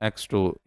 X2।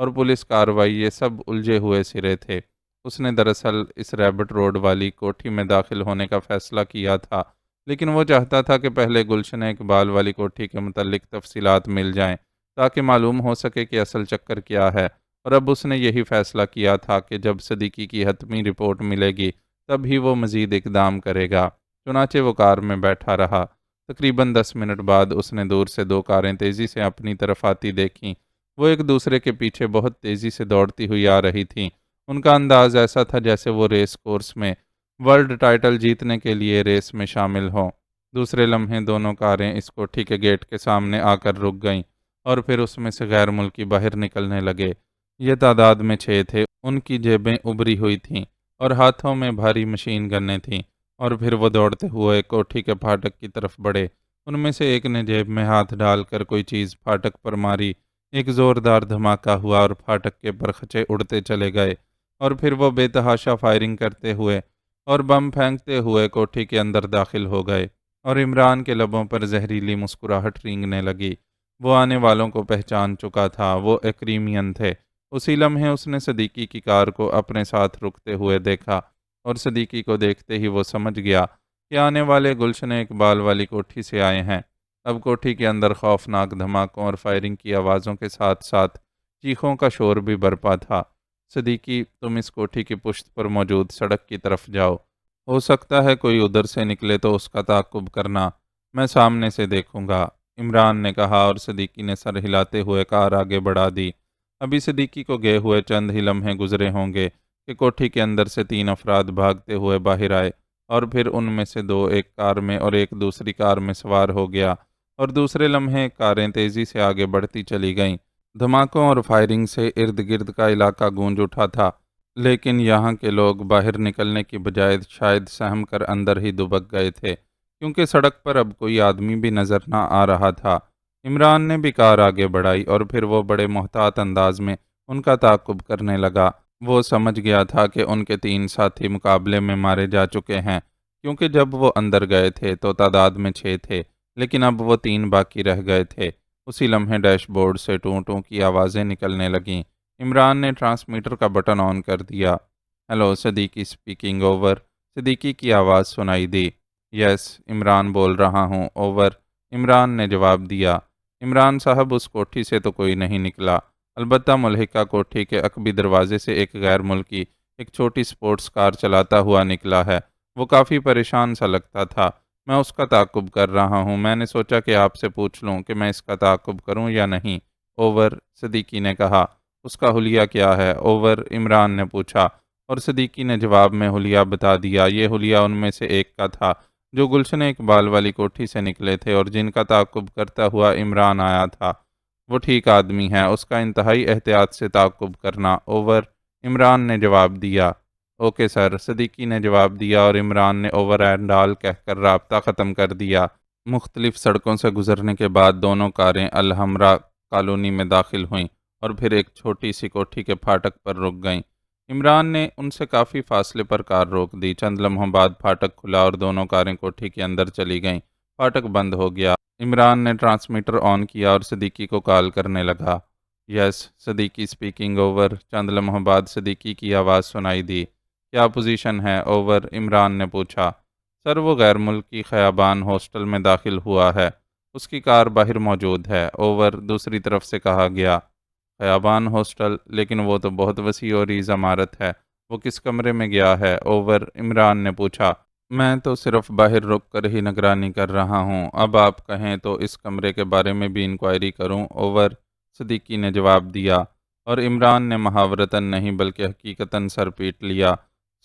اور پولیس کارروائی یہ سب الجھے ہوئے سرے تھے۔ اس نے دراصل اس ریبٹ روڈ والی کوٹھی میں داخل ہونے کا فیصلہ کیا تھا، لیکن وہ چاہتا تھا کہ پہلے گلشن اقبال والی کوٹھی کے متعلق تفصیلات مل جائیں تاکہ معلوم ہو سکے کہ اصل چکر کیا ہے، اور اب اس نے یہی فیصلہ کیا تھا کہ جب صدیقی کی حتمی رپورٹ ملے گی تب ہی وہ مزید اقدام کرے گا۔ چنانچہ وہ کار میں بیٹھا رہا۔ تقریباً 10 منٹ بعد اس نے دور سے دو کاریں تیزی سے اپنی طرف آتی دیکھیں۔ وہ ایک دوسرے کے پیچھے بہت تیزی سے دوڑتی ہوئی آ رہی تھیں۔ ان کا انداز ایسا تھا جیسے وہ ریس کورس میں ورلڈ ٹائٹل جیتنے کے لیے ریس میں شامل ہوں۔ دوسرے لمحے دونوں کاریں اس کوٹھی کے گیٹ کے سامنے آ کر رک گئیں اور پھر اس میں سے غیر ملکی باہر نکلنے لگے۔ یہ تعداد میں 6 تھے۔ ان کی جیبیں ابری ہوئی تھیں اور ہاتھوں میں بھاری مشین گنیں تھیں، اور پھر وہ دوڑتے ہوئے کوٹھی کے پھاٹک کی طرف بڑھے۔ ان میں سے ایک نے جیب میں ہاتھ ڈال کر کوئی چیز پھاٹک پر ماری۔ ایک زوردار دھماکہ ہوا اور پھاٹک کے پرخچے اڑتے چلے گئے، اور پھر وہ بے تحاشا فائرنگ کرتے ہوئے اور بم پھینکتے ہوئے کوٹھی کے اندر داخل ہو گئے، اور عمران کے لبوں پر زہریلی مسکراہٹ رینگنے لگی۔ وہ آنے والوں کو پہچان چکا تھا، وہ ایکریمین تھے۔ اسی لمحے اس نے صدیقی کی کار کو اپنے ساتھ رکتے ہوئے دیکھا، اور صدیقی کو دیکھتے ہی وہ سمجھ گیا کہ آنے والے گلشن اقبال والی کوٹھی سے آئے ہیں۔ اب کوٹھی کے اندر خوفناک دھماکوں اور فائرنگ کی آوازوں کے ساتھ ساتھ چیخوں کا شور بھی برپا تھا۔ صدیقی، تم اس کوٹھی کی پشت پر موجود سڑک کی طرف جاؤ۔ ہو سکتا ہے کوئی ادھر سے نکلے تو اس کا تعاقب کرنا، میں سامنے سے دیکھوں گا، عمران نے کہا، اور صدیقی نے سر ہلاتے ہوئے کار آگے بڑھا دی۔ ابھی صدیقی کو گئے ہوئے چند ہی لمحے گزرے ہوں گے کہ کوٹھی کے اندر سے 3 افراد بھاگتے ہوئے باہر آئے، اور پھر ان میں سے 2 ایک کار میں اور ایک دوسری کار میں سوار ہو گیا، اور دوسرے لمحے کاریں تیزی سے آگے بڑھتی چلی گئیں۔ دھماکوں اور فائرنگ سے ارد گرد کا علاقہ گونج اٹھا تھا، لیکن یہاں کے لوگ باہر نکلنے کی بجائے شاید سہم کر اندر ہی دبک گئے تھے، کیونکہ سڑک پر اب کوئی آدمی بھی نظر نہ آ رہا تھا۔ عمران نے بھی کار آگے بڑھائی، اور پھر وہ بڑے محتاط انداز میں ان کا تعاقب کرنے لگا۔ وہ سمجھ گیا تھا کہ ان کے 3 ساتھی مقابلے میں مارے جا چکے ہیں، کیونکہ جب وہ اندر گئے تھے تو تعداد میں 6 تھے، لیکن اب وہ 3 باقی رہ گئے تھے۔ اسی لمحے ڈیش بورڈ سے ٹوں ٹوں کی آوازیں نکلنے لگیں۔ عمران نے ٹرانسمیٹر کا بٹن آن کر دیا۔ Hello, Siddiqui speaking, over. Siddiqui کی آواز سنائی دی۔ یس، عمران بول رہا ہوں، اوور، عمران نے جواب دیا۔ عمران صاحب، اس کوٹھی سے تو کوئی نہیں نکلا، البتہ ملحقہ کوٹھی کے عقبی دروازے سے ایک غیر ملکی ایک چھوٹی سپورٹس کار چلاتا ہوا نکلا ہے۔ وہ کافی پریشان سا لگتا تھا۔ میں اس کا تعاقب کر رہا ہوں۔ میں نے سوچا کہ آپ سے پوچھ لوں کہ میں اس کا تعاقب کروں یا نہیں۔ اوور، صدیقی نے کہا۔ اس کا حلیہ کیا ہے؟ اوور، عمران نے پوچھا، اور صدیقی نے جواب میں حلیہ بتا دیا۔ یہ حلیہ ان میں سے ایک کا تھا جو گلشن اقبال والی کوٹھی سے نکلے تھے اور جن کا تعاقب کرتا ہوا عمران آیا تھا۔ وہ ٹھیک آدمی ہے، اس کا انتہائی احتیاط سے تعاقب کرنا۔ اوور، عمران نے جواب دیا۔ اوکے سر، صدیقی نے جواب دیا، اور عمران نے اوور اینڈ آل کہہ کر رابطہ ختم کر دیا۔ مختلف سڑکوں سے گزرنے کے بعد دونوں کاریں الحمرا کالونی میں داخل ہوئیں اور پھر ایک چھوٹی سی کوٹھی کے پھاٹک پر رک گئیں۔ عمران نے ان سے کافی فاصلے پر کار روک دی۔ چند لمحوں بعد پھاٹک کھلا اور دونوں کاریں کوٹھی کے اندر چلی گئیں۔ پھاٹک بند ہو گیا۔ عمران نے ٹرانسمیٹر آن کیا اور صدیقی کو کال کرنے لگا۔ یس، صدیقی اسپیکنگ، اوور۔ چند لمحوں بعد صدیقی کی آواز سنائی دی۔ کیا پوزیشن ہے؟ اوور، عمران نے پوچھا۔ سر، وہ غیر ملکی خیابان ہاسٹل میں داخل ہوا ہے، اس کی کار باہر موجود ہے۔ اوور، دوسری طرف سے کہا گیا۔ خیابان ہاسٹل؟ لیکن وہ تو بہت وسیع و عریض عمارت ہے، وہ کس کمرے میں گیا ہے؟ اوور، عمران نے پوچھا۔ میں تو صرف باہر رک کر ہی نگرانی کر رہا ہوں، اب آپ کہیں تو اس کمرے کے بارے میں بھی انکوائری کروں؟ اوور، صدیقی نے جواب دیا، اور عمران نے محاورتاً نہیں بلکہ حقیقتاً سر پیٹ لیا۔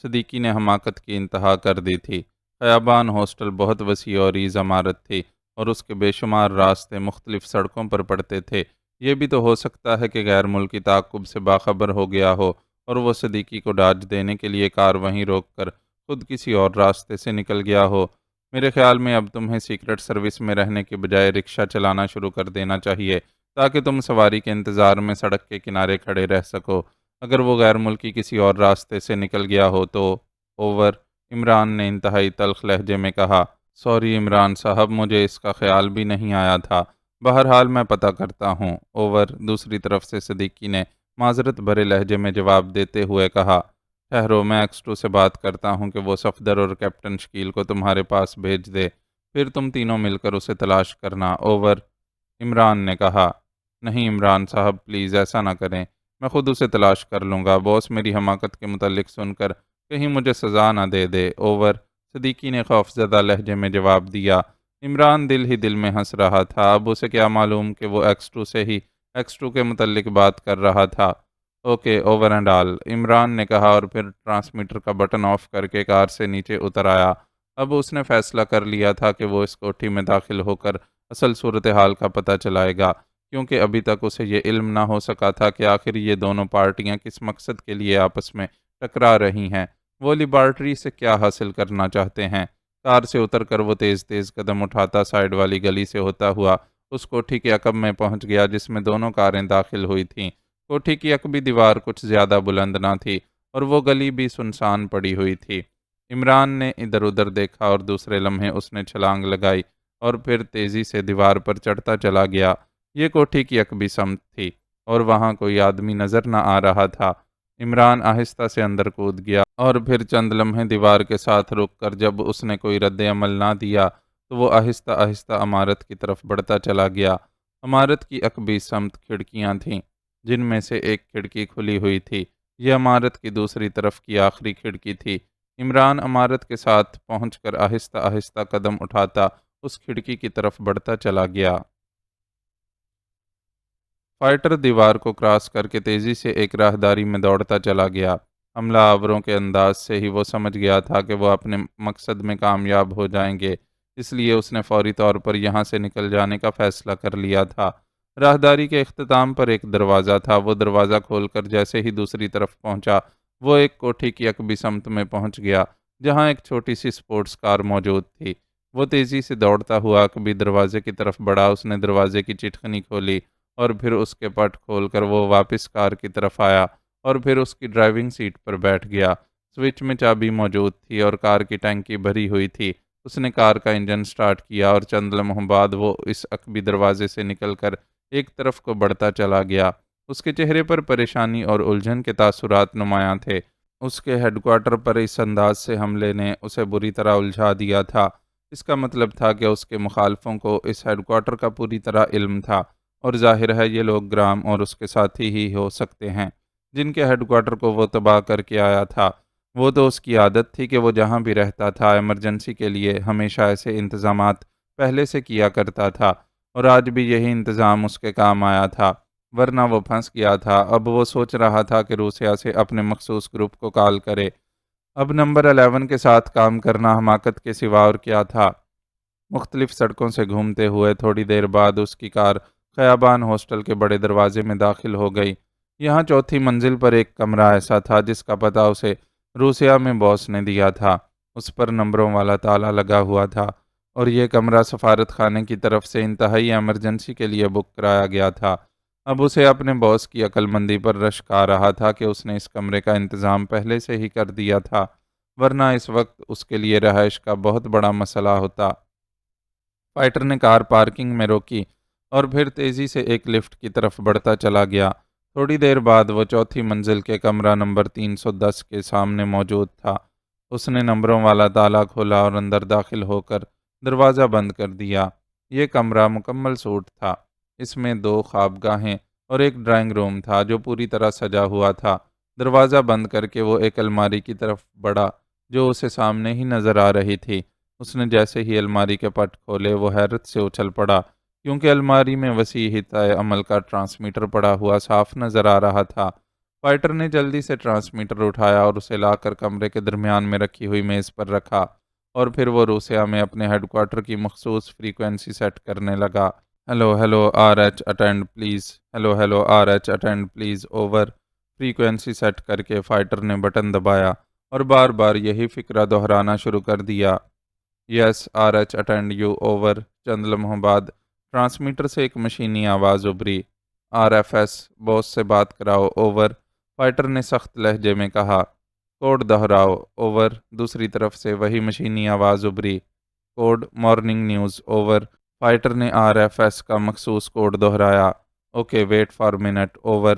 صدیقی نے حماقت کی انتہا کر دی تھی۔ خیابان ہاسٹل بہت وسیع و عریض عمارت تھی اور اس کے بے شمار راستے مختلف سڑکوں پر پڑتے تھے۔ یہ بھی تو ہو سکتا ہے کہ غیر ملکی تعاقب سے باخبر ہو گیا ہو اور وہ صدیقی کو ڈاج دینے کے لیے کار وہیں روک کر خود کسی اور راستے سے نکل گیا ہو۔ میرے خیال میں اب تمہیں سیکرٹ سروس میں رہنے کے بجائے رکشہ چلانا شروع کر دینا چاہیے تاکہ تم سواری کے انتظار میں سڑک کے کنارے کھڑے رہ سکو۔ اگر وہ غیر ملکی کسی اور راستے سے نکل گیا ہو تو؟ اوور، عمران نے انتہائی تلخ لہجے میں کہا۔ سوری عمران صاحب، مجھے اس کا خیال بھی نہیں آیا تھا، بہرحال میں پتہ کرتا ہوں۔ اوور، دوسری طرف سے صدیقی نے معذرت بھرے لہجے میں جواب دیتے ہوئے کہا، ٹھہرو، میں ایکس2 سے بات کرتا ہوں کہ وہ صفدر اور کیپٹن شکیل کو تمہارے پاس بھیج دے، پھر تم تینوں مل کر اسے تلاش کرنا، اوور۔ عمران نے کہا، نہیں عمران صاحب پلیز ایسا نہ کریں، میں خود اسے تلاش کر لوں گا، باس میری حماقت کے متعلق سن کر کہیں مجھے سزا نہ دے دے، اوور۔ صدیقی نے خوفزدہ لہجے میں جواب دیا۔ عمران دل ہی دل میں ہنس رہا تھا، اب اسے کیا معلوم کہ وہ ایکس2 سے ہی ایکس2 کے متعلق بات کر رہا تھا۔ Okay over and all, Imran نے کہا اور پھر ٹرانسمیٹر کا بٹن آف کر کے کار سے نیچے اتر آیا۔ اب اس نے فیصلہ کر لیا تھا کہ وہ اس کوٹھی میں داخل ہو کر اصل صورتحال کا پتہ چلائے گا، کیونکہ ابھی تک اسے یہ علم نہ ہو سکا تھا کہ آخر یہ دونوں پارٹیاں کس مقصد کے لیے آپس میں ٹکرا رہی ہیں، وہ لیبارٹری سے کیا حاصل کرنا چاہتے ہیں۔ کار سے اتر کر وہ تیز تیز قدم اٹھاتا سائیڈ والی گلی سے ہوتا ہوا اس کوٹھی کے عقب میں پہنچ گیا جس میں دونوں کاریں داخل ہوئی تھیں۔ کوٹھی کی عقبی دیوار کچھ زیادہ بلند نہ تھی اور وہ گلی بھی سنسان پڑی ہوئی تھی۔ عمران نے ادھر ادھر دیکھا اور دوسرے لمحے اس نے چھلانگ لگائی اور پھر تیزی سے دیوار پر چڑھتا چلا گیا۔ یہ کوٹھی کی عقبی سمت تھی اور وہاں کوئی آدمی نظر نہ آ رہا تھا۔ عمران آہستہ سے اندر کود گیا اور پھر چند لمحے دیوار کے ساتھ رک کر جب اس نے کوئی رد عمل نہ دیا تو وہ آہستہ آہستہ عمارت کی طرف بڑھتا چلا گیا۔ عمارت کی عقبی سمت کھڑکیاں تھیں جن میں سے ایک کھڑکی کھلی ہوئی تھی، یہ عمارت کی دوسری طرف کی آخری کھڑکی تھی۔ عمران عمارت کے ساتھ پہنچ کر آہستہ آہستہ قدم اٹھاتا اس کھڑکی کی طرف بڑھتا چلا گیا۔ فائٹر دیوار کو کراس کر کے تیزی سے ایک راہداری میں دوڑتا چلا گیا۔ حملہ آوروں کے انداز سے ہی وہ سمجھ گیا تھا کہ وہ اپنے مقصد میں کامیاب ہو جائیں گے، اس لیے اس نے فوری طور پر یہاں سے نکل جانے کا فیصلہ کر لیا تھا۔ راہداری کے اختتام پر ایک دروازہ تھا، وہ دروازہ کھول کر جیسے ہی دوسری طرف پہنچا وہ ایک کوٹھی کی عقبی سمت میں پہنچ گیا جہاں ایک چھوٹی سی سپورٹس کار موجود تھی۔ وہ تیزی سے دوڑتا ہوا عقبی دروازے کی طرف بڑھا، اس نے دروازے کی چٹکنی کھولی اور پھر اس کے پٹ کھول کر وہ واپس کار کی طرف آیا اور پھر اس کی ڈرائیونگ سیٹ پر بیٹھ گیا۔ سوئچ میں چابی موجود تھی اور کار کی ٹینکی بھری ہوئی تھی۔ اس نے کار کا انجن سٹارٹ کیا اور چند لمحوں بعد وہ اس عقبی دروازے سے نکل کر ایک طرف کو بڑھتا چلا گیا۔ اس کے چہرے پر پریشانی اور الجھن کے تاثرات نمایاں تھے۔ اس کے ہیڈ کوارٹر پر اس انداز سے حملے نے اسے بری طرح الجھا دیا تھا۔ اس کا مطلب تھا کہ اس کے مخالفوں کو اس ہیڈ کوارٹر کا پوری طرح علم تھا، اور ظاہر ہے یہ لوگ گرام اور اس کے ساتھی ہی ہو سکتے ہیں جن کے ہیڈ کوارٹر کو وہ تباہ کر کے آیا تھا۔ وہ تو اس کی عادت تھی کہ وہ جہاں بھی رہتا تھا ایمرجنسی کے لیے ہمیشہ ایسے انتظامات پہلے سے کیا کرتا تھا، اور آج بھی یہی انتظام اس کے کام آیا تھا، ورنہ وہ پھنس گیا تھا۔ اب وہ سوچ رہا تھا کہ روسیا سے اپنے مخصوص گروپ کو کال کرے۔ اب نمبر 11 کے ساتھ کام کرنا حماقت کے سوا اور کیا تھا۔ مختلف سڑکوں سے گھومتے ہوئے تھوڑی دیر بعد اس کی کار خیابان ہاسٹل کے بڑے دروازے میں داخل ہو گئی۔ یہاں چوتھی منزل پر ایک کمرہ ایسا تھا جس کا پتہ اسے روسیا میں باس نے دیا تھا۔ اس پر نمبروں والا تالا لگا ہوا تھا اور یہ کمرہ سفارت خانے کی طرف سے انتہائی ایمرجنسی کے لیے بک کرایا گیا تھا۔ اب اسے اپنے باس کی عقل مندی پر رشک آ رہا تھا کہ اس نے اس کمرے کا انتظام پہلے سے ہی کر دیا تھا، ورنہ اس وقت اس کے لیے رہائش کا بہت بڑا مسئلہ ہوتا۔ فائٹر نے کار پارکنگ میں روکی اور پھر تیزی سے ایک لفٹ کی طرف بڑھتا چلا گیا۔ تھوڑی دیر بعد وہ چوتھی منزل کے کمرہ نمبر 310 کے سامنے موجود تھا۔ اس نے نمبروں والا تالا کھولا اور اندر داخل ہو کر دروازہ بند کر دیا۔ یہ کمرہ مکمل سوٹ تھا۔ اس میں 2 خوابگاہیں اور ایک ڈرائنگ روم تھا جو پوری طرح سجا ہوا تھا۔ دروازہ بند کر کے وہ ایک الماری کی طرف بڑھا جو اسے سامنے ہی نظر آ رہی تھی۔ اس نے جیسے ہی الماری کے پٹ کھولے وہ حیرت سے اچھل پڑا، کیونکہ الماری میں وسیع حصہ عمل کا ٹرانسمیٹر پڑا ہوا صاف نظر آ رہا تھا۔ فائٹر نے جلدی سے ٹرانسمیٹر اٹھایا اور اسے لا کر کمرے کے درمیان میں رکھی ہوئی میز پر رکھا، اور پھر وہ روسیا میں اپنے ہیڈ کوارٹر کی مخصوص فریکوینسی سیٹ کرنے لگا۔ Hello hello RH attend please, hello hello RH attend please, over. Frequency set کر کے فائٹر نے بٹن دبایا اور بار بار یہی فقرہ دہرانا شروع کر دیا، یس RH اٹینڈ یو، اوور۔ چند لمحوں بعد ٹرانسمیٹر سے ایک مشینی آواز ابھری، RFS باس سے بات کراؤ، اوور۔ فائٹر نے سخت لہجے میں کہا، کوڈ دہراؤ، اوور۔ دوسری طرف سے وہی مشینی آواز ابھری، code morning news, over. Fighter نے RFS کا مخصوص کوڈ دہرایا، okay wait for minute, over.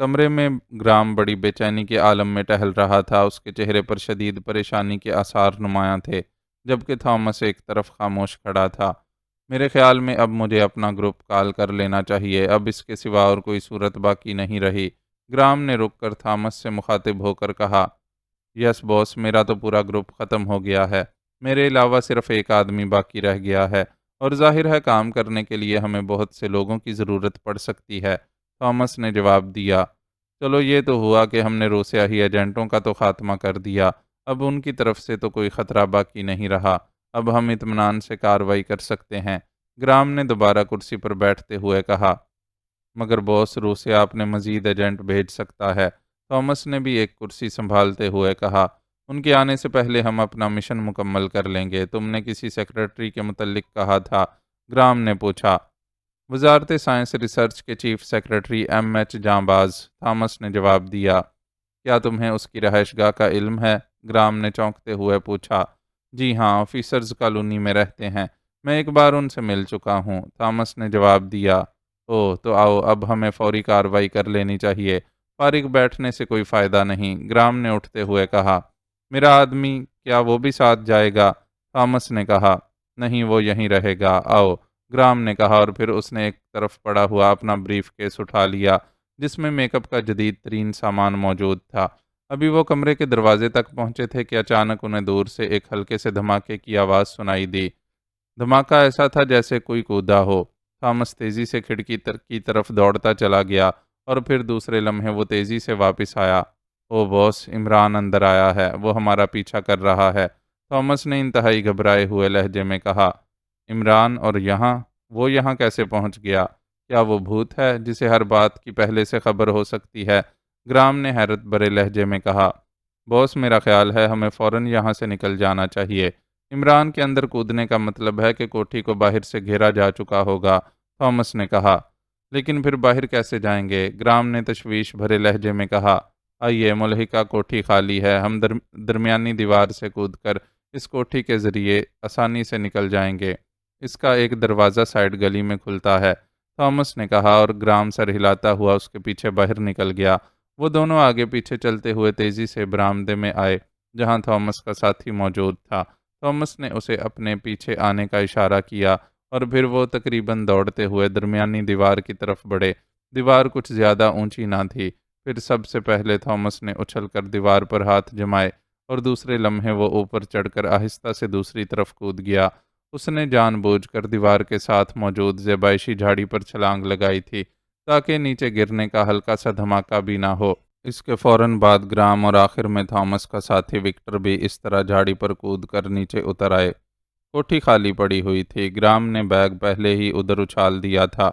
کمرے میں گرام بڑی بے چینی کے عالم میں ٹہل رہا تھا۔ اس کے چہرے پر شدید پریشانی کے آثار نمایاں تھے، جبکہ تھامس ایک طرف خاموش کھڑا تھا۔ میرے خیال میں اب مجھے اپنا گروپ کال کر لینا چاہیے، اب اس کے سوا اور کوئی صورت باقی نہیں رہی۔ گرام نے رک کر تھامس سے مخاطب ہو کر کہا، یس باس، میرا تو پورا گروپ ختم ہو گیا ہے، میرے علاوہ صرف ایک آدمی باقی رہ گیا ہے، اور ظاہر ہے کام کرنے کے لیے ہمیں بہت سے لوگوں کی ضرورت پڑ سکتی ہے۔ تھامس نے جواب دیا، چلو یہ تو ہوا کہ ہم نے روسیاہی ایجنٹوں کا تو خاتمہ کر دیا، اب ان کی طرف سے تو کوئی خطرہ باقی نہیں رہا، اب ہم اطمینان سے کارروائی کر سکتے ہیں۔ گرام نے دوبارہ کرسی پر بیٹھتے ہوئے کہا، مگر باس، روسیا اپنے مزید ایجنٹ بھیج سکتا ہے۔ تھامس نے بھی ایک کرسی سنبھالتے ہوئے کہا، ان کے آنے سے پہلے ہم اپنا مشن مکمل کر لیں گے۔ تم نے کسی سیکرٹری کے متعلق کہا تھا؟ گرام نے پوچھا۔ وزارت سائنس ریسرچ کے چیف سیکرٹری ایم ایچ جاں باز، تھامس نے جواب دیا۔ کیا تمہیں اس کی رہائش گاہ کا علم ہے؟ گرام نے چونکتے ہوئے پوچھا۔ جی ہاں، آفیسرز کالونی میں رہتے ہیں، میں ایک بار ان سے مل چکا ہوں، تھامس نے جواب دیا۔ تو آؤ، اب ہمیں فوری کارروائی کر لینی چاہیے، فارغ بیٹھنے سے کوئی فائدہ نہیں، گرام نے اٹھتے ہوئے کہا۔ میرا آدمی کیا وہ بھی ساتھ جائے گا؟ تھامس نے کہا۔ نہیں، وہ یہیں رہے گا، آؤ، گرام نے کہا، اور پھر اس نے ایک طرف پڑا ہوا اپنا بریف کیس اٹھا لیا جس میں میک اپ کا جدید ترین سامان موجود تھا۔ ابھی وہ کمرے کے دروازے تک پہنچے تھے کہ اچانک انہیں دور سے ایک ہلکے سے دھماکے کی آواز سنائی دی۔ دھماکہ ایسا تھا جیسے کوئی کودا ہو۔ تھامس تیزی سے کھڑکی کی طرف دوڑتا چلا گیا، اور پھر دوسرے لمحے وہ تیزی سے واپس آیا۔ او باس، عمران اندر آیا ہے، وہ ہمارا پیچھا کر رہا ہے، تھامس نے انتہائی گھبرائے ہوئے لہجے میں کہا۔ عمران، اور یہاں؟ وہ یہاں کیسے پہنچ گیا؟ کیا وہ بھوت ہے جسے ہر بات کی پہلے سے خبر ہو سکتی ہے؟ گرام نے حیرت بھرے لہجے میں کہا۔ باس، میرا خیال ہے ہمیں فوراً یہاں سے نکل جانا چاہیے۔ عمران کے اندر کودنے کا مطلب ہے کہ کوٹھی کو باہر سے گھیرا جا چکا ہوگا، تھامس نے کہا۔ لیکن پھر باہر کیسے جائیں گے؟ گرام نے تشویش بھرے لہجے میں کہا۔ آئیے، ملحقہ کوٹھی خالی ہے، ہم درمیانی دیوار سے کود کر اس کوٹھی کے ذریعے آسانی سے نکل جائیں گے، اس کا ایک دروازہ سائڈ گلی میں کھلتا ہے، تھامس نے کہا، اور گرام سر ہلاتا ہوا اس کے پیچھے باہر نکل گیا۔ وہ دونوں آگے پیچھے چلتے ہوئے تیزی سے برآمدے میں آئے جہاں تھامس کا ساتھی موجود تھا۔ تھامس نے اسے اپنے پیچھے آنے کا اشارہ کیا، اور پھر وہ تقریباً دوڑتے ہوئے درمیانی دیوار کی طرف بڑھے۔ دیوار کچھ زیادہ اونچی نہ تھی۔ پھر سب سے پہلے تھامس نے اچھل کر دیوار پر ہاتھ جمائے، اور دوسرے لمحے وہ اوپر چڑھ کر آہستہ سے دوسری طرف کود گیا۔ اس نے جان بوجھ کر دیوار کے ساتھ موجود زیبائشی جھاڑی پر چھلانگ لگائی تھی تاکہ نیچے گرنے کا ہلکا سا دھماکہ بھی نہ ہو۔ اس کے فوراً بعد گرام اور آخر میں تھامس کا ساتھی وکٹر بھی اس طرح جھاڑی پر کود کر نیچے اتر آئے۔ کوٹھی خالی پڑی ہوئی تھی۔ گرام نے بیگ پہلے ہی ادھر اچھال دیا تھا،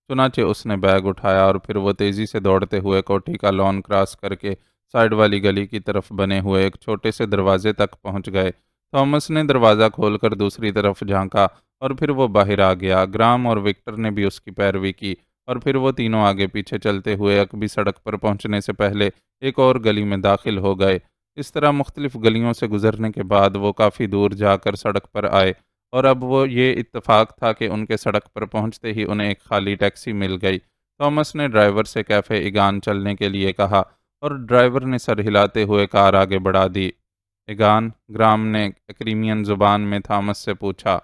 چنانچہ اس نے بیگ اٹھایا اور پھر وہ تیزی سے دوڑتے ہوئے کوٹھی کا لان کراس کر کے سائیڈ والی گلی کی طرف بنے ہوئے ایک چھوٹے سے دروازے تک پہنچ گئے۔ تھامس نے دروازہ کھول کر دوسری طرف جھانکا، اور پھر وہ باہر آ گیا۔ گرام اور وکٹر نے بھی اس کی پیروی کی، اور پھر وہ تینوں آگے پیچھے چلتے ہوئے عقبی سڑک پر پہنچنے سے پہلے ایک اور گلی میں داخل ہو گئے۔ اس طرح مختلف گلیوں سے گزرنے کے بعد وہ کافی دور جا کر سڑک پر آئے، اور اب وہ یہ اتفاق تھا کہ ان کے سڑک پر پہنچتے ہی انہیں ایک خالی ٹیکسی مل گئی۔ تھامس نے ڈرائیور سے کیفے ایگان چلنے کے لیے کہا، اور ڈرائیور نے سر ہلاتے ہوئے کار آگے بڑھا دی۔ ایگان؟ گرام نے ایکریمین زبان میں تھامس سے پوچھا۔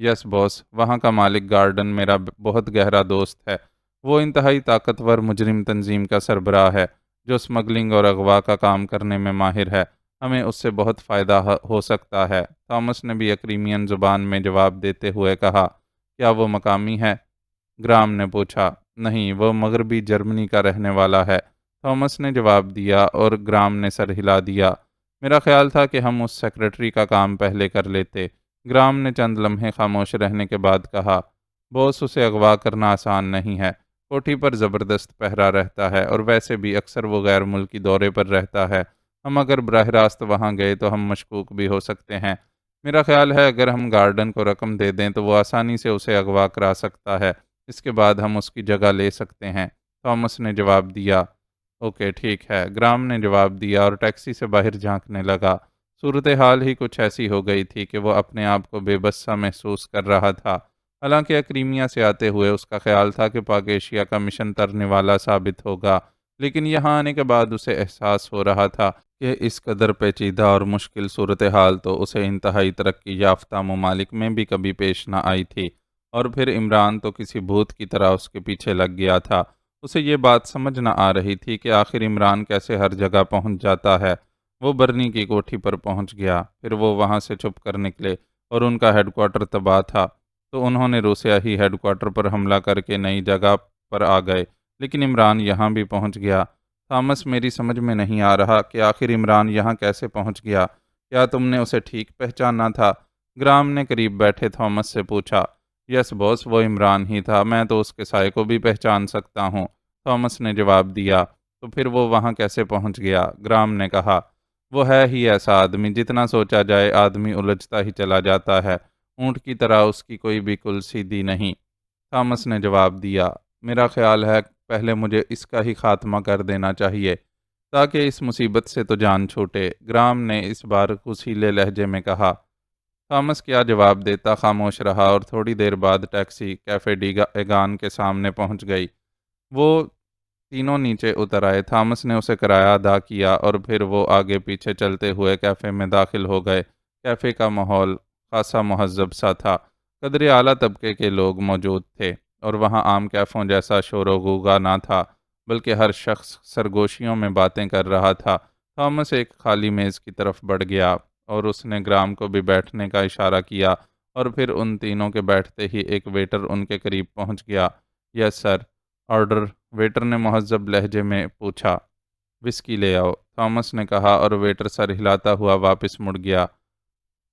یس باس، وہاں کا مالک گارڈن میرا بہت گہرا دوست ہے، وہ انتہائی طاقتور مجرم تنظیم کا سربراہ ہے جو اسمگلنگ اور اغوا کا کام کرنے میں ماہر ہے، ہمیں اس سے بہت فائدہ ہو سکتا ہے، تھامس نے بھی ایکریمین زبان میں جواب دیتے ہوئے کہا۔ کیا وہ مقامی ہے؟ گرام نے پوچھا۔ نہیں، وہ مغربی جرمنی کا رہنے والا ہے، تھامس نے جواب دیا، اور گرام نے سر ہلا دیا۔ میرا خیال تھا کہ ہم اس سیکرٹری کا کام پہلے کر لیتے، گرام نے چند لمحے خاموش رہنے کے بعد کہا۔ باس، اسے اغوا کرنا آسان نہیں ہے، کوٹھی پر زبردست پہرا رہتا ہے، اور ویسے بھی اکثر وہ غیر ملکی دورے پر رہتا ہے، ہم اگر براہ راست وہاں گئے تو ہم مشکوک بھی ہو سکتے ہیں۔ میرا خیال ہے اگر ہم گارڈن کو رقم دے دیں تو وہ آسانی سے اسے اغوا کرا سکتا ہے، اس کے بعد ہم اس کی جگہ لے سکتے ہیں، تھامس نے جواب دیا۔ اوکے، ٹھیک ہے، گرام نے جواب دیا، اور ٹیکسی سے باہر جھانکنے لگا۔ صورتحال ہی کچھ ایسی ہو گئی تھی کہ وہ اپنے آپ کو بے بس سا محسوس کر رہا تھا۔ حالانکہ کرائمیا سے آتے ہوئے اس کا خیال تھا کہ پاک ایشیا کا مشن ترنے والا ثابت ہوگا، لیکن یہاں آنے کے بعد اسے احساس ہو رہا تھا کہ اس قدر پیچیدہ اور مشکل صورتحال تو اسے انتہائی ترقی یافتہ ممالک میں بھی کبھی پیش نہ آئی تھی، اور پھر عمران تو کسی بھوت کی طرح اس کے پیچھے لگ گیا تھا۔ اسے یہ بات سمجھ نہ آ رہی تھی کہ آخر عمران کیسے ہر جگہ پہنچ جاتا ہے۔ وہ برنی کی کوٹھی پر پہنچ گیا، پھر وہ وہاں سے چھپ کر نکلے، اور ان کا ہیڈ کوارٹر تباہ تھا، تو انہوں نے روسیا ہی ہیڈ کوارٹر پر حملہ کر کے نئی جگہ پر آ گئے، لیکن عمران یہاں بھی پہنچ گیا۔ تھامس، میری سمجھ میں نہیں آ رہا کہ آخر عمران یہاں کیسے پہنچ گیا۔ کیا تم نے اسے ٹھیک پہچانا تھا؟ گرام نے قریب بیٹھے تھامس سے پوچھا۔ یس باس، وہ عمران ہی تھا، میں تو اس کے سائے کو بھی پہچان سکتا ہوں، تھامس نے جواب دیا۔ تو پھر وہ وہاں کیسے پہنچ گیا؟ گرام نے کہا۔ وہ ہے ہی ایسا آدمی، جتنا سوچا جائے آدمی الجھتا ہی چلا جاتا ہے، اونٹ کی طرح اس کی کوئی بھی کل سیدھی نہیں، تھامس نے جواب دیا۔ میرا خیال ہے پہلے مجھے اس کا ہی خاتمہ کر دینا چاہیے، تاکہ اس مصیبت سے تو جان چھوٹے، گرام نے اس بار غصیلے لہجے میں کہا۔ تھامس کیا جواب دیتا، خاموش رہا، اور تھوڑی دیر بعد ٹیکسی کیفے ایگان کے سامنے پہنچ گئی۔ وہ تینوں نیچے اتر آئے، تھامس نے اسے کرایہ ادا کیا، اور پھر وہ آگے پیچھے چلتے ہوئے کیفے میں داخل ہو گئے۔ کیفے کا ماحول خاصا مہذب سا تھا، قدرے اعلیٰ طبقے کے لوگ موجود تھے، اور وہاں عام کیفوں جیسا شور و غوغا نہ تھا، بلکہ ہر شخص سرگوشیوں میں باتیں کر رہا تھا۔ تھامس ایک خالی میز کی طرف بڑھ گیا، اور اس نے گرام کو بھی بیٹھنے کا اشارہ کیا، اور پھر ان تینوں کے بیٹھتے ہی ایک ویٹر ان کے قریب پہنچ گیا۔ یس سر، آرڈر، ویٹر نے مہذب لہجے میں پوچھا۔ وسکی لے آؤ، تھامس نے کہا، اور ویٹر سر ہلاتا ہوا واپس مڑ گیا۔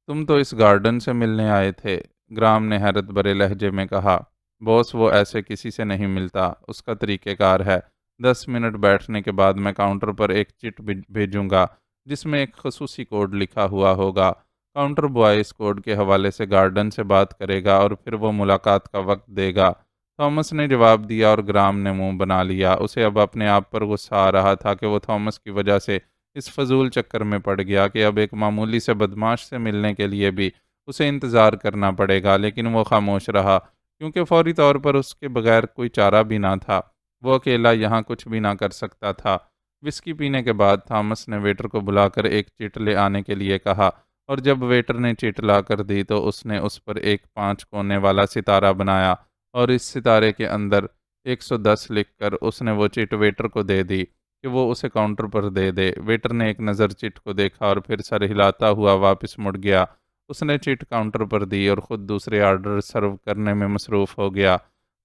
تم تو اس گارڈن سے ملنے آئے تھے، گرام نے حیرت بھرے لہجے میں کہا۔ باس، وہ ایسے کسی سے نہیں ملتا، اس کا طریقہ کار ہے۔ 10 منٹ بیٹھنے کے بعد میں کاؤنٹر پر ایک چٹ بھیجوں گا، جس میں ایک خصوصی کوڈ لکھا ہوا ہوگا۔ کاؤنٹر بوائے اس کوڈ کے حوالے سے گارڈن سے بات کرے گا، اور پھر وہ ملاقات کا وقت دے گا، تھامس نے جواب دیا، اور گرام نے منہ بنا لیا۔ اسے اب اپنے آپ پر غصہ آ رہا تھا کہ وہ تھامس کی وجہ سے اس فضول چکر میں پڑ گیا کہ اب ایک معمولی سے بدماش سے ملنے کے لیے بھی اسے انتظار کرنا پڑے گا، لیکن وہ خاموش رہا، کیونکہ فوری طور پر اس کے بغیر کوئی چارہ بھی نہ تھا، وہ اکیلا یہاں کچھ بھی نہ کر سکتا تھا۔ وسکی پینے کے بعد تھامس نے ویٹر کو بلا کر ایک چٹ لے آنے کے لیے کہا، اور جب ویٹر نے چٹ لا کر دی تو اس نے اس پر ایک 5 کونے والا ستارہ بنایا، اور اس ستارے کے اندر 110 لکھ کر اس نے وہ چٹ ویٹر کو دے دی کہ وہ اسے کاؤنٹر پر دے دے۔ ویٹر نے ایک نظر چٹ کو دیکھا، اور پھر سر ہلاتا ہوا واپس مڑ گیا۔ اس نے چٹ کاؤنٹر پر دی اور خود دوسرے آرڈر سرو کرنے میں مصروف ہو گیا۔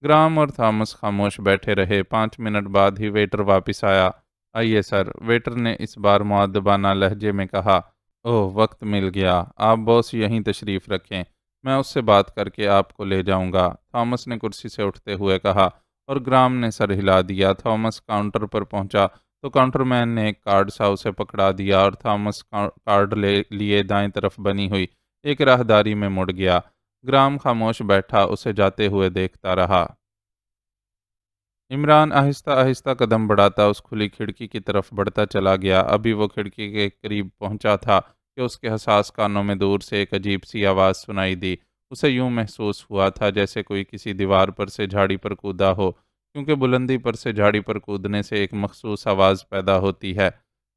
گرام اور تھامس خاموش بیٹھے رہے۔ 5 منٹ بعد ہی ویٹر واپس آیا۔ آئیے سر، ویٹر نے اس بار مؤدبانہ لہجے میں کہا۔ اوہ، وقت مل گیا، آپ باس یہیں تشریف رکھیں، میں اس سے بات کر کے آپ کو لے جاؤں گا، تھامس نے کرسی سے اٹھتے ہوئے کہا، اور گرام نے سر ہلا دیا۔ تھامس کاؤنٹر پر پہنچا تو کاؤنٹر مین نے ایک کارڈ سا اسے پکڑا دیا، اور تھامس کارڈ لے لیے دائیں طرف بنی ہوئی ایک راہداری میں مڑ گیا۔ گرام خاموش بیٹھا اسے جاتے ہوئے دیکھتا رہا۔ عمران آہستہ آہستہ قدم بڑھاتا اس کھلی کھڑکی کی طرف بڑھتا چلا گیا۔ ابھی وہ کھڑکی کے قریب پہنچا تھا کہ اس کے حساس کانوں میں دور سے ایک عجیب سی آواز سنائی دی۔ اسے یوں محسوس ہوا تھا جیسے کوئی کسی دیوار پر سے جھاڑی پر کودا ہو، کیونکہ بلندی پر سے جھاڑی پر کودنے سے ایک مخصوص آواز پیدا ہوتی ہے۔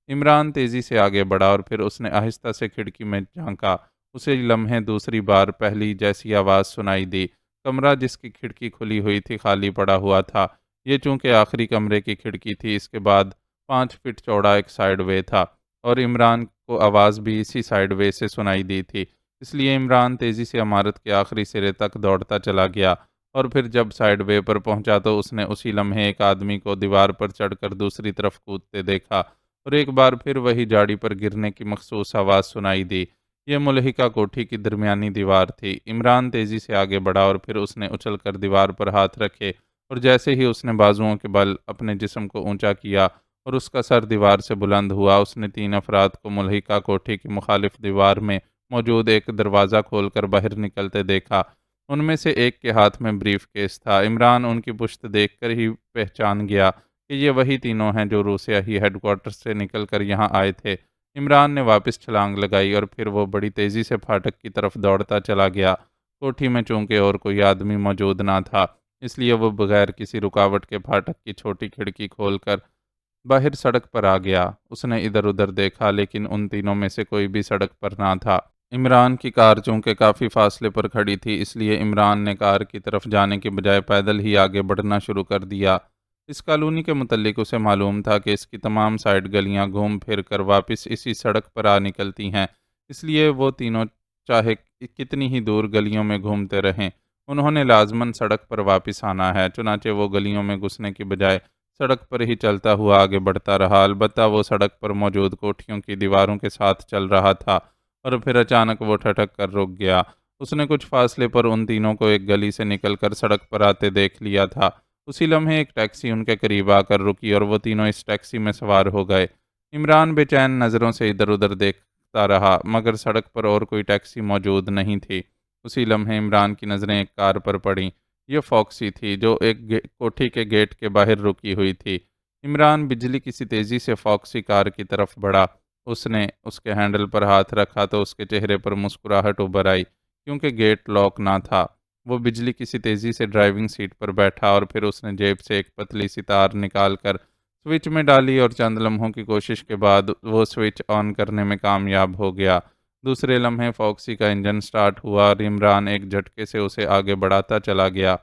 عمران تیزی سے آگے بڑھا، اور پھر اس نے آہستہ سے کھڑکی میں جھانکا۔ اسے لمحے دوسری بار پہلی جیسی آواز سنائی دی۔ کمرہ جس کی کھڑکی کھلی ہوئی تھی خالی پڑا ہوا تھا۔ یہ چونکہ آخری کمرے کی کھڑکی تھی، اس کے بعد 5 فٹ چوڑا ایک سائیڈ وے تھا، اور عمران کو آواز بھی اسی سائیڈ وے سے سنائی دی تھی۔ اس لیے عمران تیزی سے عمارت کے آخری سرے تک دوڑتا چلا گیا، اور پھر جب سائیڈ وے پر پہنچا تو اس نے اسی لمحے ایک آدمی کو دیوار پر چڑھ کر دوسری طرف کودتے دیکھا، اور ایک بار پھر وہی جھاڑی پر گرنے کی مخصوص آواز سنائی دی۔ یہ ملحقہ کوٹھی کی درمیانی دیوار تھی۔ عمران تیزی سے آگے بڑھا، اور پھر اس نے اچھل کر دیوار پر ہاتھ رکھے، اور جیسے ہی اس نے بازوؤں کے بل اپنے جسم کو اونچا کیا اور اس کا سر دیوار سے بلند ہوا، اس نے 3 افراد کو ملحقہ کوٹھی کی مخالف دیوار میں موجود ایک دروازہ کھول کر باہر نکلتے دیکھا۔ ان میں سے ایک کے ہاتھ میں بریف کیس تھا۔ عمران ان کی پشت دیکھ کر ہی پہچان گیا کہ یہ وہی تینوں ہیں جو روسیا ہی ہیڈ کوارٹر سے نکل کر یہاں آئے تھے۔ عمران نے واپس چھلانگ لگائی، اور پھر وہ بڑی تیزی سے پھاٹک کی طرف دوڑتا چلا گیا۔ کوٹھی میں چونکہ اور کوئی آدمی موجود نہ تھا، اس لیے وہ بغیر کسی رکاوٹ کے پھاٹک کی چھوٹی کھڑکی کھول کر باہر سڑک پر آ گیا۔ اس نے ادھر ادھر دیکھا لیکن ان تینوں میں سے کوئی بھی سڑک پر نہ تھا۔ عمران کی کار چونکہ کافی فاصلے پر کھڑی تھی، اس لیے عمران نے کار کی طرف جانے کے بجائے پیدل ہی آگے بڑھنا شروع کر دیا۔ اس کالونی کے متعلق اسے معلوم تھا کہ اس کی تمام سائیڈ گلیاں گھوم پھر کر واپس اسی سڑک پر آ نکلتی ہیں، اس لیے وہ تینوں چاہے کتنی ہی دور گلیوں میں گھومتے رہیں، انہوں نے لازماً سڑک پر واپس آنا ہے۔ چنانچہ وہ گلیوں میں گھسنے کی بجائے سڑک پر ہی چلتا ہوا آگے بڑھتا رہا، البتہ وہ سڑک پر موجود کوٹھیوں کی دیواروں کے ساتھ چل رہا تھا، اور پھر اچانک وہ ٹھٹک کر رک گیا۔ اس نے کچھ فاصلے پر ان تینوں کو ایک گلی سے نکل کر سڑک پر آتے دیکھ لیا تھا۔ اسی لمحے ایک ٹیکسی ان کے قریب آ کر رکی اور وہ تینوں اس ٹیکسی میں سوار ہو گئے۔ عمران بے چین نظروں سے ادھر ادھر دیکھتا رہا، مگر سڑک پر اور کوئی ٹیکسی موجود نہیں تھی۔ اسی لمحے عمران کی نظریں ایک کار پر پڑیں۔ یہ فاکسی تھی جو ایک کوٹھی کے گیٹ کے باہر رکی ہوئی تھی۔ عمران بجلی کی سی تیزی سے فاکسی کار کی طرف بڑھا۔ اس نے اس کے ہینڈل پر ہاتھ رکھا تو اس کے چہرے پر مسکراہٹ ابھر آئی، کیونکہ گیٹ لاک نہ تھا۔ وہ بجلی کی سی تیزی سے ڈرائیونگ سیٹ پر بیٹھا اور پھر اس نے جیب سے ایک پتلی سی تار نکال کر سوئچ میں ڈالی، اور چند لمحوں کی کوشش کے بعد وہ سوئچ آن کرنے میں کامیاب ہو گیا۔ دوسرے لمحے فاکسی کا انجن سٹارٹ ہوا اور عمران ایک جھٹکے سے اسے آگے بڑھاتا چلا گیا۔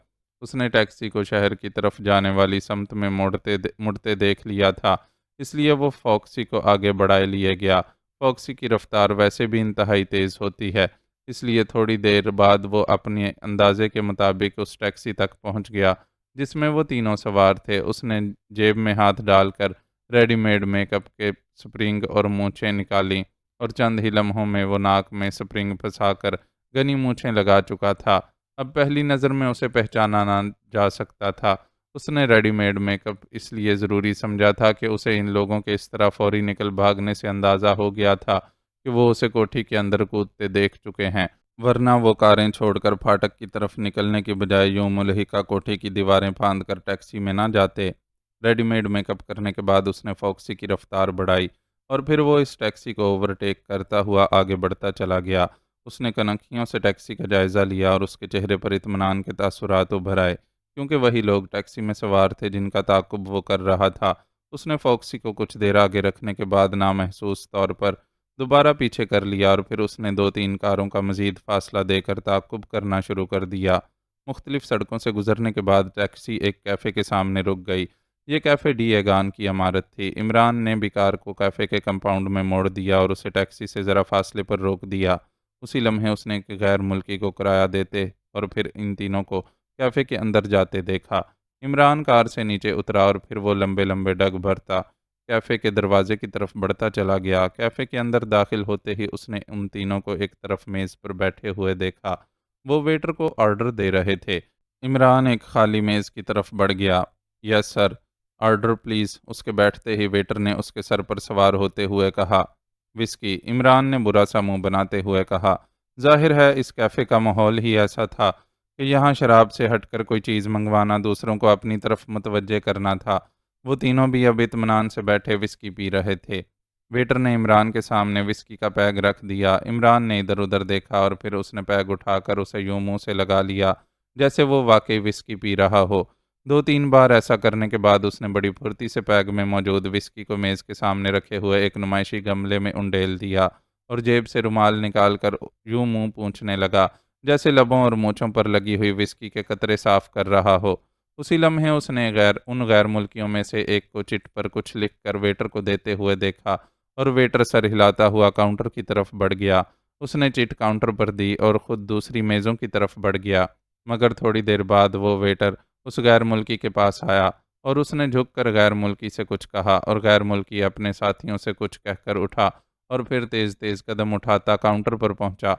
اس نے ٹیکسی کو شہر کی طرف جانے والی سمت میں مڑتے دیکھ لیا تھا، اس لیے وہ فاکسی کو آگے بڑھائے لیے گیا۔ فاکسی کی رفتار ویسے بھی انتہائی تیز ہوتی ہے، اس لیے تھوڑی دیر بعد وہ اپنے اندازے کے مطابق اس ٹیکسی تک پہنچ گیا جس میں وہ تینوں سوار تھے۔ اس نے جیب میں ہاتھ ڈال کر ریڈی میڈ میک اپ کے سپرنگ اور مونچھیں نکالیں، اور چند ہی لمحوں میں وہ ناک میں سپرنگ پھنسا کر گھنی مونچھیں لگا چکا تھا۔ اب پہلی نظر میں اسے پہچانا نہ جا سکتا تھا۔ اس نے ریڈی میڈ میک اپ اس لیے ضروری سمجھا تھا کہ اسے ان لوگوں کے اس طرح فوری نکل بھاگنے سے اندازہ ہو گیا تھا کہ وہ اسے کوٹھی کے اندر کودتے دیکھ چکے ہیں، ورنہ وہ کاریں چھوڑ کر پھاٹک کی طرف نکلنے کی بجائے یوں ملحقہ کوٹھی کی دیواریں پھاند کر ٹیکسی میں نہ جاتے۔ ریڈی میڈ میک اپ کرنے کے بعد اس نے فاکسی کی رفتار بڑھائی اور پھر وہ اس ٹیکسی کو اوورٹیک کرتا ہوا آگے بڑھتا چلا گیا۔ اس نے کنکھیوں سے ٹیکسی کا جائزہ لیا اور اس کے چہرے پر اطمینان کے تاثرات ابھر آئے، کیونکہ وہی لوگ ٹیکسی میں سوار تھے جن کا تعاقب وہ کر رہا تھا۔ اس نے فاکسی کو کچھ دیر آگے رکھنے کے بعد نامحسوس طور پر دوبارہ پیچھے کر لیا، اور پھر اس نے دو تین کاروں کا مزید فاصلہ دے کر تعاقب کرنا شروع کر دیا۔ مختلف سڑکوں سے گزرنے کے بعد ٹیکسی ایک کیفے کے سامنے رک گئی۔ یہ کیفے ڈی ایگان کی عمارت تھی۔ عمران نے بھی کار کو کیفے کے کمپاؤنڈ میں موڑ دیا اور اسے ٹیکسی سے ذرا فاصلے پر روک دیا۔ اسی لمحے اس نے ایک غیر ملکی کو کرایہ دیتے اور پھر ان تینوں کو کیفے کے اندر جاتے دیکھا۔ عمران کار سے نیچے اترا اور پھر وہ لمبے لمبے ڈگ بھرتا کیفے کے دروازے کی طرف بڑھتا چلا گیا۔ کیفے کے اندر داخل ہوتے ہی اس نے ان تینوں کو ایک طرف میز پر بیٹھے ہوئے دیکھا۔ وہ ویٹر کو آرڈر دے رہے تھے۔ عمران ایک خالی میز کی طرف بڑھ گیا۔ یس سر، آرڈر پلیز، اس کے بیٹھتے ہی ویٹر نے اس کے سر پر سوار ہوتے ہوئے کہا۔ وسکی، عمران نے برا سا منہ بناتے ہوئے کہا۔ ظاہر ہے اس کیفے کا ماحول ہی ایسا تھا کہ یہاں شراب سے ہٹ کر کوئی چیز منگوانا دوسروں کو اپنی طرف متوجہ کرنا تھا۔ وہ تینوں بھی اب اطمینان سے بیٹھے وسکی پی رہے تھے۔ ویٹر نے عمران کے سامنے وسکی کا پیگ رکھ دیا۔ عمران نے ادھر ادھر دیکھا اور پھر اس نے پیگ اٹھا کر اسے یوں منہ سے لگا لیا جیسے وہ واقعی وسکی پی رہا ہو۔ دو تین بار ایسا کرنے کے بعد اس نے بڑی پھرتی سے پیگ میں موجود وسکی کو میز کے سامنے رکھے ہوئے ایک نمائشی گملے میں انڈیل دیا اور جیب سے رومال نکال کر یوں منہ پونچھنے لگا جیسے لبوں اور مونچھوں پر لگی ہوئی وسکی کے قطرے صاف کر رہا ہو۔ اسی لمحے اس نے ان غیر ملکیوں میں سے ایک کو چٹ پر کچھ لکھ کر ویٹر کو دیتے ہوئے دیکھا اور ویٹر سر ہلاتا ہوا کاؤنٹر کی طرف بڑھ گیا۔ اس نے چٹ کاؤنٹر پر دی اور خود دوسری میزوں کی طرف بڑھ گیا، مگر تھوڑی دیر بعد وہ ویٹر اس غیر ملکی کے پاس آیا اور اس نے جھک کر غیر ملکی سے کچھ کہا اور غیر ملکی اپنے ساتھیوں سے کچھ کہہ کر اٹھا اور پھر تیز تیز قدم اٹھاتا کاؤنٹر پر پہنچا۔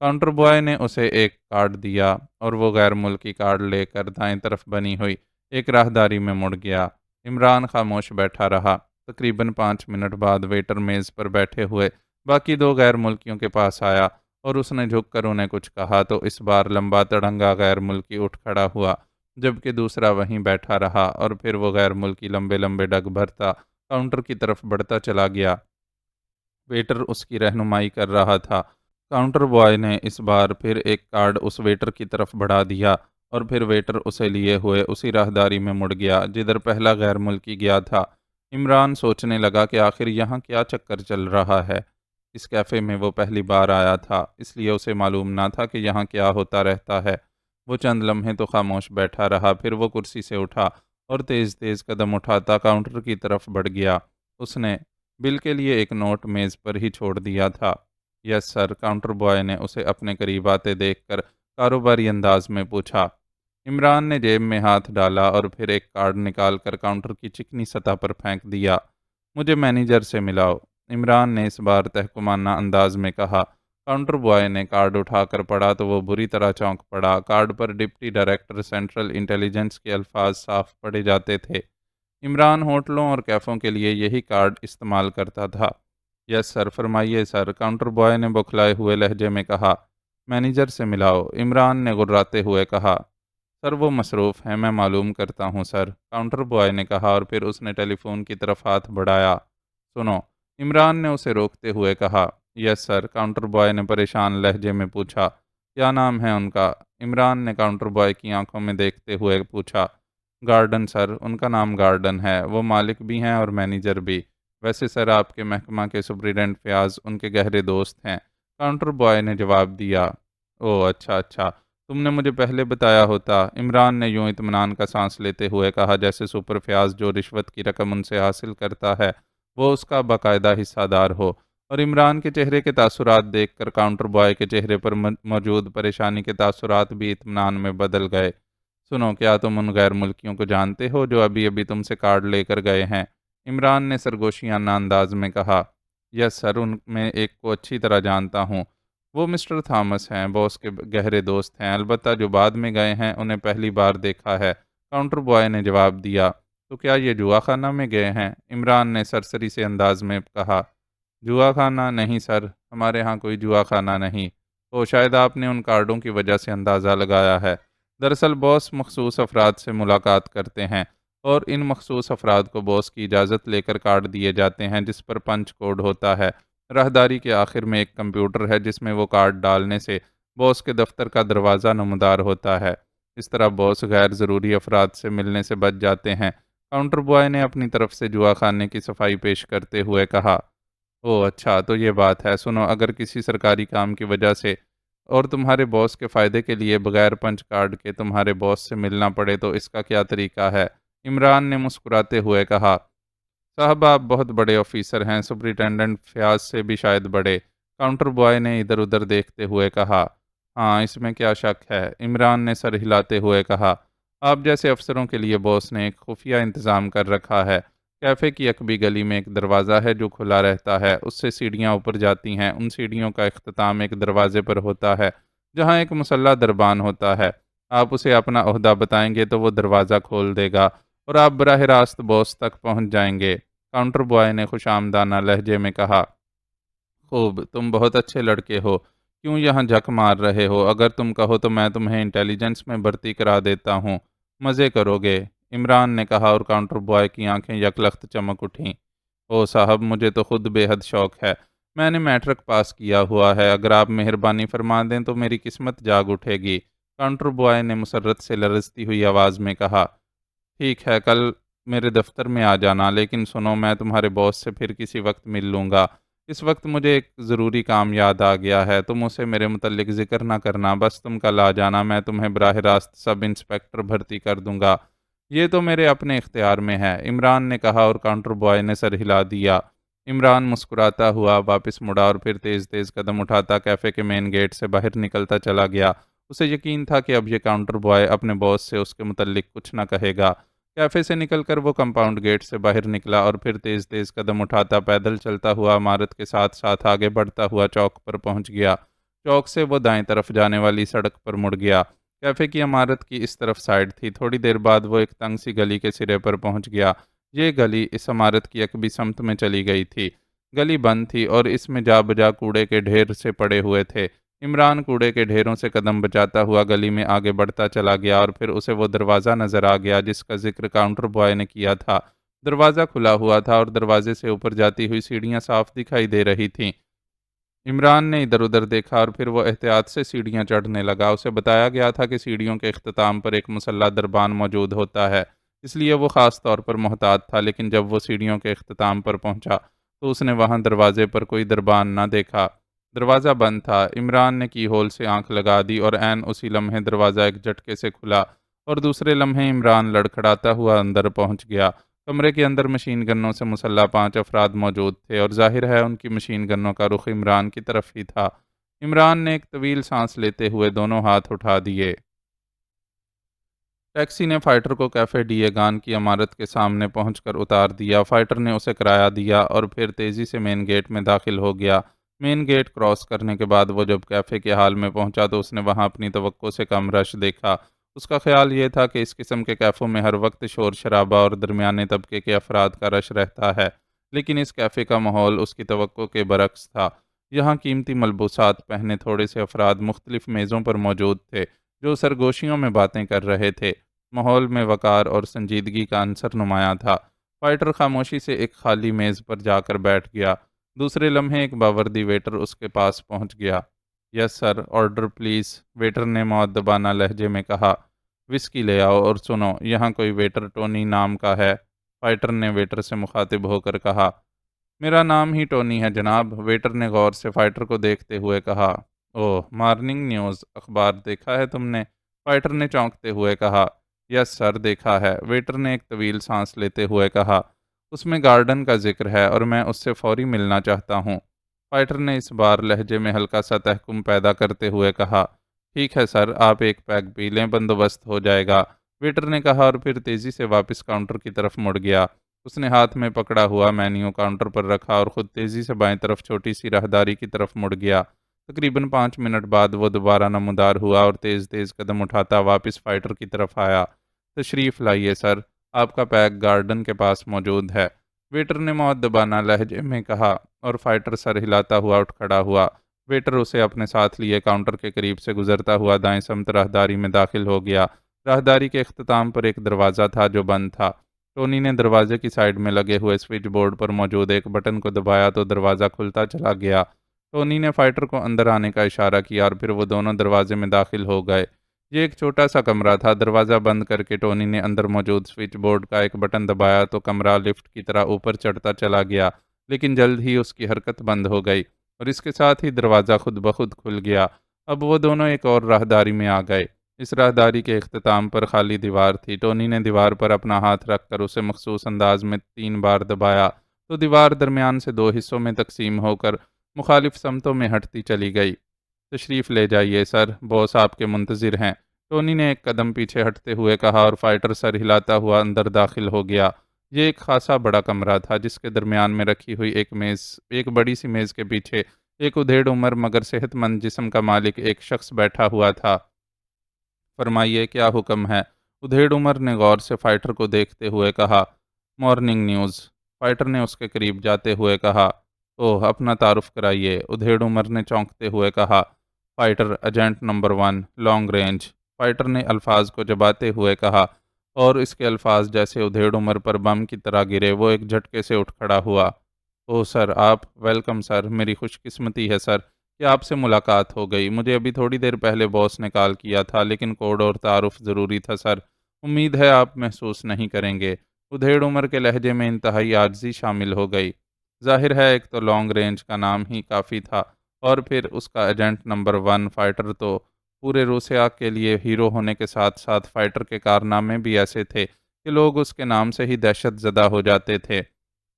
کاؤنٹر بوائے نے اسے ایک کارڈ دیا اور وہ غیر ملکی کارڈ لے کر دائیں طرف بنی ہوئی ایک راہداری میں مڑ گیا۔ عمران خاموش بیٹھا رہا۔ تقریباً 5 منٹ بعد ویٹر میز پر بیٹھے ہوئے باقی دو غیر ملکیوں کے پاس آیا اور اس نے جھک کر انہیں کچھ کہا تو اس بار لمبا تڑنگا غیر ملکی اٹھ کھڑا ہوا، جبکہ دوسرا وہیں بیٹھا رہا، اور پھر وہ غیر ملکی لمبے لمبے ڈگ بھرتا کاؤنٹر کی طرف بڑھتا چلا گیا۔ ویٹر اس کی رہنمائی کر رہا تھا۔ کاؤنٹر بوائے نے اس بار پھر ایک کارڈ اس ویٹر کی طرف بڑھا دیا اور پھر ویٹر اسے لیے ہوئے اسی راہداری میں مڑ گیا جدھر پہلا غیر ملکی گیا تھا۔ عمران سوچنے لگا کہ آخر یہاں کیا چکر چل رہا ہے۔ اس کیفے میں وہ پہلی بار آیا تھا، اس لیے اسے معلوم نہ تھا کہ یہاں کیا ہوتا رہتا ہے۔ وہ چند لمحے تو خاموش بیٹھا رہا، پھر وہ کرسی سے اٹھا اور تیز تیز قدم اٹھاتا کاؤنٹر کی طرف بڑھ گیا۔ اس نے بل کے لیے ایک نوٹ میز پر ہی چھوڑ دیا تھا۔ یس سر، کاؤنٹر بوائے نے اسے اپنے قریب آتے دیکھ کر کاروباری انداز میں پوچھا۔ عمران نے جیب میں ہاتھ ڈالا اور پھر ایک کارڈ نکال کر کاؤنٹر کی چکنی سطح پر پھینک دیا۔ مجھے مینیجر سے ملاؤ، عمران نے اس بار تحکمانہ انداز میں کہا۔ کاؤنٹر بوائے نے کارڈ اٹھا کر پڑھا تو وہ بری طرح چونک پڑا۔ کارڈ پر ڈپٹی ڈائریکٹر سینٹرل انٹیلیجنس کے الفاظ صاف پڑھے جاتے تھے۔ عمران ہوٹلوں اور کیفوں کے لیے یہی کارڈ استعمال کرتا تھا۔ یس سر، فرمائیے سر، کاؤنٹر بوائے نے بوکھلائے ہوئے لہجے میں کہا۔ مینیجر سے ملاؤ، عمران نے غراتے ہوئے کہا۔ سر وہ مصروف ہیں، میں معلوم کرتا ہوں سر، کاؤنٹر بوائے نے کہا اور پھر اس نے ٹیلی فون کی طرف ہاتھ بڑھایا۔ سنو، عمران نے اسے روکتے ہوئے کہا۔ یس سر، کاؤنٹر بوائے نے پریشان لہجے میں پوچھا۔ کیا نام ہے ان کا؟ عمران نے کاؤنٹر بوائے کی آنکھوں میں دیکھتے ہوئے پوچھا۔ گارڈن سر، ان کا نام گارڈن ہے، وہ مالک بھی ہیں اور مینیجر بھی۔ ویسے سر آپ کے محکمہ کے سپرنٹینڈنٹ فیاض ان کے گہرے دوست ہیں، کاؤنٹر بوائے نے جواب دیا۔ او اچھا اچھا، تم نے مجھے پہلے بتایا ہوتا، عمران نے یوں اطمینان کا سانس لیتے ہوئے کہا جیسے سپر فیاض جو رشوت کی رقم ان سے حاصل کرتا ہے وہ اس کا باقاعدہ حصہ دار ہو۔ اور عمران کے چہرے کے تاثرات دیکھ کر کاؤنٹر بوائے کے چہرے پر موجود پریشانی کے تاثرات بھی اطمینان میں بدل گئے۔ سنو، کیا تم ان غیر ملکیوں کو جانتے ہو جو ابھی ابھی تم سے کارڈ لے کر گئے ہیں؟ عمران نے سرگوشیانہ انداز میں کہا۔ یس سر، ان میں ایک کو اچھی طرح جانتا ہوں، وہ مسٹر تھامس ہیں، باس کے گہرے دوست ہیں، البتہ جو بعد میں گئے ہیں انہیں پہلی بار دیکھا ہے، کاؤنٹر بوائے نے جواب دیا۔ تو کیا یہ جوا خانہ میں گئے ہیں؟ عمران نے سرسری سے انداز میں کہا۔ جوا خانہ نہیں سر، ہمارے ہاں کوئی جوا خانہ نہیں۔ او شاید آپ نے ان کارڈوں کی وجہ سے اندازہ لگایا ہے۔ دراصل باس مخصوص افراد سے ملاقات کرتے ہیں اور ان مخصوص افراد کو باس کی اجازت لے کر کارڈ دیے جاتے ہیں جس پر پنچ کوڈ ہوتا ہے۔ راہداری کے آخر میں ایک کمپیوٹر ہے جس میں وہ کارڈ ڈالنے سے باس کے دفتر کا دروازہ نمودار ہوتا ہے۔ اس طرح باس غیر ضروری افراد سے ملنے سے بچ جاتے ہیں، کاؤنٹر بوائے نے اپنی طرف سے جوا خانے کی صفائی پیش کرتے ہوئے کہا۔ او اچھا، تو یہ بات ہے۔ سنو، اگر کسی سرکاری کام کی وجہ سے اور تمہارے باس کے فائدے کے لیے بغیر پنچ کارڈ کے تمہارے باس سے ملنا پڑے تو اس کا کیا طریقہ ہے؟ عمران نے مسکراتے ہوئے کہا۔ صاحب آپ بہت بڑے آفیسر ہیں، سپرنٹینڈنٹ فیاض سے بھی شاید بڑے، کاؤنٹر بوائے نے ادھر ادھر دیکھتے ہوئے کہا۔ ہاں، اس میں کیا شک ہے، عمران نے سر ہلاتے ہوئے کہا۔ آپ جیسے افسروں کے لیے باس نے ایک خفیہ انتظام کر رکھا ہے۔ کیفے کی عقبی گلی میں ایک دروازہ ہے جو کھلا رہتا ہے، اس سے سیڑھیاں اوپر جاتی ہیں، ان سیڑھیوں کا اختتام ایک دروازے پر ہوتا ہے جہاں ایک مسلح دربان ہوتا ہے۔ آپ اسے اپنا عہدہ بتائیں گے تو وہ دروازہ کھول دے گا اور آپ براہ راست باس تک پہنچ جائیں گے، کاؤنٹر بوائے نے خوش آمدانہ لہجے میں کہا۔ خوب، تم بہت اچھے لڑکے ہو، کیوں یہاں جھک مار رہے ہو؟ اگر تم کہو تو میں تمہیں انٹیلیجنس میں بھرتی کرا دیتا ہوں، مزے کرو گے، عمران نے کہا اور کاؤنٹر بوائے کی آنکھیں یکلخت چمک اٹھیں۔ او صاحب، مجھے تو خود بے حد شوق ہے، میں نے میٹرک پاس کیا ہوا ہے، اگر آپ مہربانی فرما دیں تو میری قسمت جاگ اٹھے گی، کاؤنٹر بوائے نے مسرت سے لرزتی ہوئی آواز میں کہا۔ ٹھیک ہے، کل میرے دفتر میں آ جانا، لیکن سنو، میں تمہارے باس سے پھر کسی وقت مل لوں گا۔ اس وقت مجھے ایک ضروری کام یاد آ گیا ہے، تم اسے میرے متعلق ذکر نہ کرنا، بس تم کل آ جانا، میں تمہیں براہ راست سب انسپکٹر بھرتی کر دوں گا، یہ تو میرے اپنے اختیار میں ہے، عمران نے کہا اور کاؤنٹر بوائے نے سر ہلا دیا۔ عمران مسکراتا ہوا واپس مڑا اور پھر تیز تیز قدم اٹھاتا کیفے کے مین گیٹ سے باہر نکلتا چلا گیا۔ اسے یقین تھا کہ اب یہ کاؤنٹر بوائے اپنے باس سے اس کے متعلق کچھ نہ کہے گا۔ کیفے سے نکل کر وہ کمپاؤنڈ گیٹ سے باہر نکلا اور پھر تیز تیز قدم اٹھاتا پیدل چلتا ہوا عمارت کے ساتھ ساتھ آگے بڑھتا ہوا چوک پر پہنچ گیا۔ چوک سے وہ دائیں طرف جانے والی سڑک پر مڑ گیا۔ کیفے کی عمارت کی اس طرف سائڈ تھی۔ تھوڑی دیر بعد وہ ایک تنگ سی گلی کے سرے پر پہنچ گیا۔ یہ گلی اس عمارت کی عقبی سمت میں چلی گئی تھی۔ گلی بند تھی اور اس میں جا بجا کوڑے کے ڈھیر سے پڑے ہوئے تھے۔ عمران کوڑے کے ڈھیروں سے قدم بچاتا ہوا گلی میں آگے بڑھتا چلا گیا اور پھر اسے وہ دروازہ نظر آ گیا جس کا ذکر کاؤنٹر بوائے نے کیا تھا۔ دروازہ کھلا ہوا تھا اور دروازے سے اوپر جاتی ہوئی سیڑھیاں صاف دکھائی دے رہی تھیں۔ عمران نے ادھر ادھر دیکھا اور پھر وہ احتیاط سے سیڑھیاں چڑھنے لگا۔ اسے بتایا گیا تھا کہ سیڑھیوں کے اختتام پر ایک مسلح دربان موجود ہوتا ہے اس لیے وہ خاص طور پر محتاط تھا، لیکن جب وہ سیڑھیوں کے اختتام پر پہنچا تو اس نے وہاں دروازے پر کوئی دربان نہ دیکھا۔ دروازہ بند تھا۔ عمران نے کی ہول سے آنکھ لگا دی اور عین اسی لمحے دروازہ ایک جھٹکے سے کھلا اور دوسرے لمحے عمران لڑکھڑاتا ہوا اندر پہنچ گیا۔ کمرے کے اندر مشین گنوں سے مسلح 5 افراد موجود تھے اور ظاہر ہے ان کی مشین گنوں کا رخ عمران کی طرف ہی تھا۔ عمران نے ایک طویل سانس لیتے ہوئے دونوں ہاتھ اٹھا دیے۔ ٹیکسی نے فائٹر کو کیفے ڈیے گان کی عمارت کے سامنے پہنچ کر اتار دیا۔ فائٹر نے اسے کرایہ دیا اور پھر تیزی سے مین گیٹ میں داخل ہو گیا۔ مین گیٹ کراس کرنے کے بعد وہ جب کیفے کے ہال میں پہنچا تو اس نے وہاں اپنی توقع سے کم رش دیکھا۔ اس کا خیال یہ تھا کہ اس قسم کے کیفوں میں ہر وقت شور شرابہ اور درمیانے طبقے کے افراد کا رش رہتا ہے، لیکن اس کیفے کا ماحول اس کی توقع کے برعکس تھا۔ یہاں قیمتی ملبوسات پہنے تھوڑے سے افراد مختلف میزوں پر موجود تھے جو سرگوشیوں میں باتیں کر رہے تھے۔ ماحول میں وقار اور سنجیدگی کا عنصر نمایاں تھا۔ فائٹر خاموشی سے ایک خالی میز پر جا کر بیٹھ گیا۔ دوسرے لمحے ایک باوردی ویٹر اس کے پاس پہنچ گیا۔ یس سر، آرڈر پلیز، ویٹر نے مؤدبانہ لہجے میں کہا۔ وسکی لے آؤ اور سنو، یہاں کوئی ویٹر ٹونی نام کا ہے؟ فائٹر نے ویٹر سے مخاطب ہو کر کہا۔ میرا نام ہی ٹونی ہے جناب، ویٹر نے غور سے فائٹر کو دیکھتے ہوئے کہا۔ اوہ، مارننگ نیوز اخبار دیکھا ہے تم نے؟ فائٹر نے چونکتے ہوئے کہا۔ یس سر، دیکھا ہے، ویٹر نے ایک طویل سانس لیتے ہوئے کہا۔ اس میں گارڈن کا ذکر ہے اور میں اس سے فوری ملنا چاہتا ہوں۔ فائٹر نے اس بار لہجے میں ہلکا سا تحکم پیدا کرتے ہوئے کہا۔ ٹھیک ہے سر، آپ ایک پیک پی لیں، بندوبست ہو جائے گا، ویٹر نے کہا اور پھر تیزی سے واپس کاؤنٹر کی طرف مڑ گیا۔ اس نے ہاتھ میں پکڑا ہوا مینیو کاؤنٹر پر رکھا اور خود تیزی سے بائیں طرف چھوٹی سی راہداری کی طرف مڑ گیا۔ تقریباً 5 منٹ بعد وہ دوبارہ نمودار ہوا اور تیز تیز قدم اٹھاتا واپس فائٹر کی طرف آیا۔ تشریف لائیے سر، آپ کا پیک گارڈن کے پاس موجود ہے، ویٹر نے مؤدبانہ لہجے میں کہا اور فائٹر سر ہلاتا ہوا اٹھ کھڑا ہوا۔ ویٹر اسے اپنے ساتھ لیے کاؤنٹر کے قریب سے گزرتا ہوا دائیں سمت راہداری میں داخل ہو گیا۔ راہداری کے اختتام پر ایک دروازہ تھا جو بند تھا۔ ٹونی نے دروازے کی سائڈ میں لگے ہوئے سوئچ بورڈ پر موجود ایک بٹن کو دبایا تو دروازہ کھلتا چلا گیا۔ ٹونی نے فائٹر کو اندر آنے کا اشارہ کیا اور پھر وہ دونوں دروازے میں داخل ہو گئے۔ یہ ایک چھوٹا سا کمرہ تھا۔ دروازہ بند کر کے ٹونی نے اندر موجود سوئچ بورڈ کا ایک بٹن دبایا تو کمرہ لفٹ کی طرح اوپر چڑھتا چلا گیا، لیکن جلد ہی اس کی حرکت بند ہو گئی اور اس کے ساتھ ہی دروازہ خود بخود کھل گیا۔ اب وہ دونوں ایک اور راہداری میں آ گئے۔ اس راہداری کے اختتام پر خالی دیوار تھی۔ ٹونی نے دیوار پر اپنا ہاتھ رکھ کر اسے مخصوص انداز میں 3 بار دبایا تو دیوار درمیان سے 2 حصوں میں تقسیم ہو کر مخالف سمتوں میں ہٹتی چلی گئی۔ تشریف لے جائیے سر، باس آپ کے منتظر ہیں، ٹونی نے ایک قدم پیچھے ہٹتے ہوئے کہا اور فائٹر سر ہلاتا ہوا اندر داخل ہو گیا۔ یہ ایک خاصا بڑا کمرہ تھا جس کے درمیان میں رکھی ہوئی ایک بڑی سی میز کے پیچھے ایک ادھیڑ عمر مگر صحت مند جسم کا مالک ایک شخص بیٹھا ہوا تھا۔ فرمائیے، کیا حکم ہے؟ ادھیڑ عمر نے غور سے فائٹر کو دیکھتے ہوئے کہا۔ مارننگ نیوز، فائٹر نے اس کے قریب جاتے ہوئے کہا۔ اوہ، اپنا تعارف کرائیے، ادھیڑ عمر نے چونکتے ہوئے کہا۔ Fighter, agent number 1، long range, fighter نے الفاظ کو چباتے ہوئے کہا اور اس کے الفاظ جیسے ادھیڑ عمر پر بم کی طرح گرے۔ وہ ایک جھٹکے سے اٹھ کھڑا ہوا۔ اوہ سر، آپ، ویلکم سر، میری خوش قسمتی ہے سر کہ آپ سے ملاقات ہو گئی۔ مجھے ابھی تھوڑی دیر پہلے باس نے کال کیا تھا لیکن کوڈ اور تعارف ضروری تھا سر، امید ہے آپ محسوس نہیں کریں گے۔ ادھیڑ عمر کے لہجے میں انتہائی عاجزی شامل ہو گئی۔ ظاہر ہے ایک تو لانگ رینج کا نام ہی کافی تھا اور پھر اس کا ایجنٹ نمبر 1 فائٹر تو پورے روسیا کے لیے ہیرو ہونے کے ساتھ ساتھ فائٹر کے کارنامے بھی ایسے تھے کہ لوگ اس کے نام سے ہی دہشت زدہ ہو جاتے تھے۔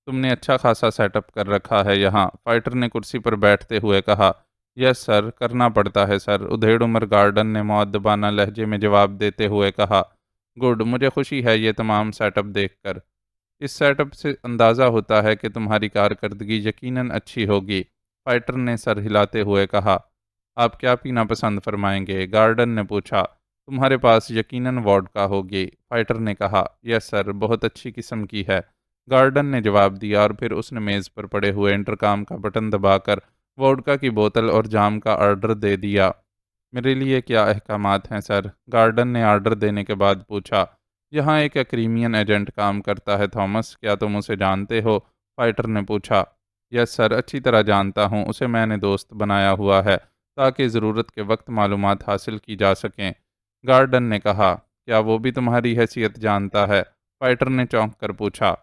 تم نے اچھا خاصا سیٹ اپ کر رکھا ہے یہاں، فائٹر نے کرسی پر بیٹھتے ہوئے کہا۔ یس سر، کرنا پڑتا ہے سر، ادھیڑ عمر گارڈن نے مؤدبانہ لہجے میں جواب دیتے ہوئے کہا۔ گڈ، مجھے خوشی ہے یہ تمام سیٹ اپ دیکھ کر۔ اس سیٹ اپ سے اندازہ ہوتا ہے کہ تمہاری کارکردگی یقیناً اچھی ہوگی، فائٹر نے سر ہلاتے ہوئے کہا۔ آپ کیا پینا پسند فرمائیں گے؟ گارڈن نے پوچھا۔ تمہارے پاس یقیناً ووڈکا ہوگی، فائٹر نے کہا۔ یس سر، بہت اچھی قسم کی ہے، گارڈن نے جواب دیا اور پھر اس نے میز پر پڑے ہوئے انٹرکام کا بٹن دبا کر ووڈکا کی بوتل اور جام کا آرڈر دے دیا۔ میرے لیے کیا احکامات ہیں سر؟ گارڈن نے آرڈر دینے کے بعد پوچھا۔ یہاں ایک ایکریمین ایجنٹ کام کرتا ہے تھامس، کیا تم اسے جانتے ہو؟ فائٹر نے پوچھا۔ یس سر، اچھی طرح جانتا ہوں، اسے میں نے دوست بنایا ہوا ہے تاکہ ضرورت کے وقت معلومات حاصل کی جا سکیں، گارڈن نے کہا۔ کیا وہ بھی تمہاری حیثیت جانتا ہے؟ فائٹر نے چونک کر پوچھا۔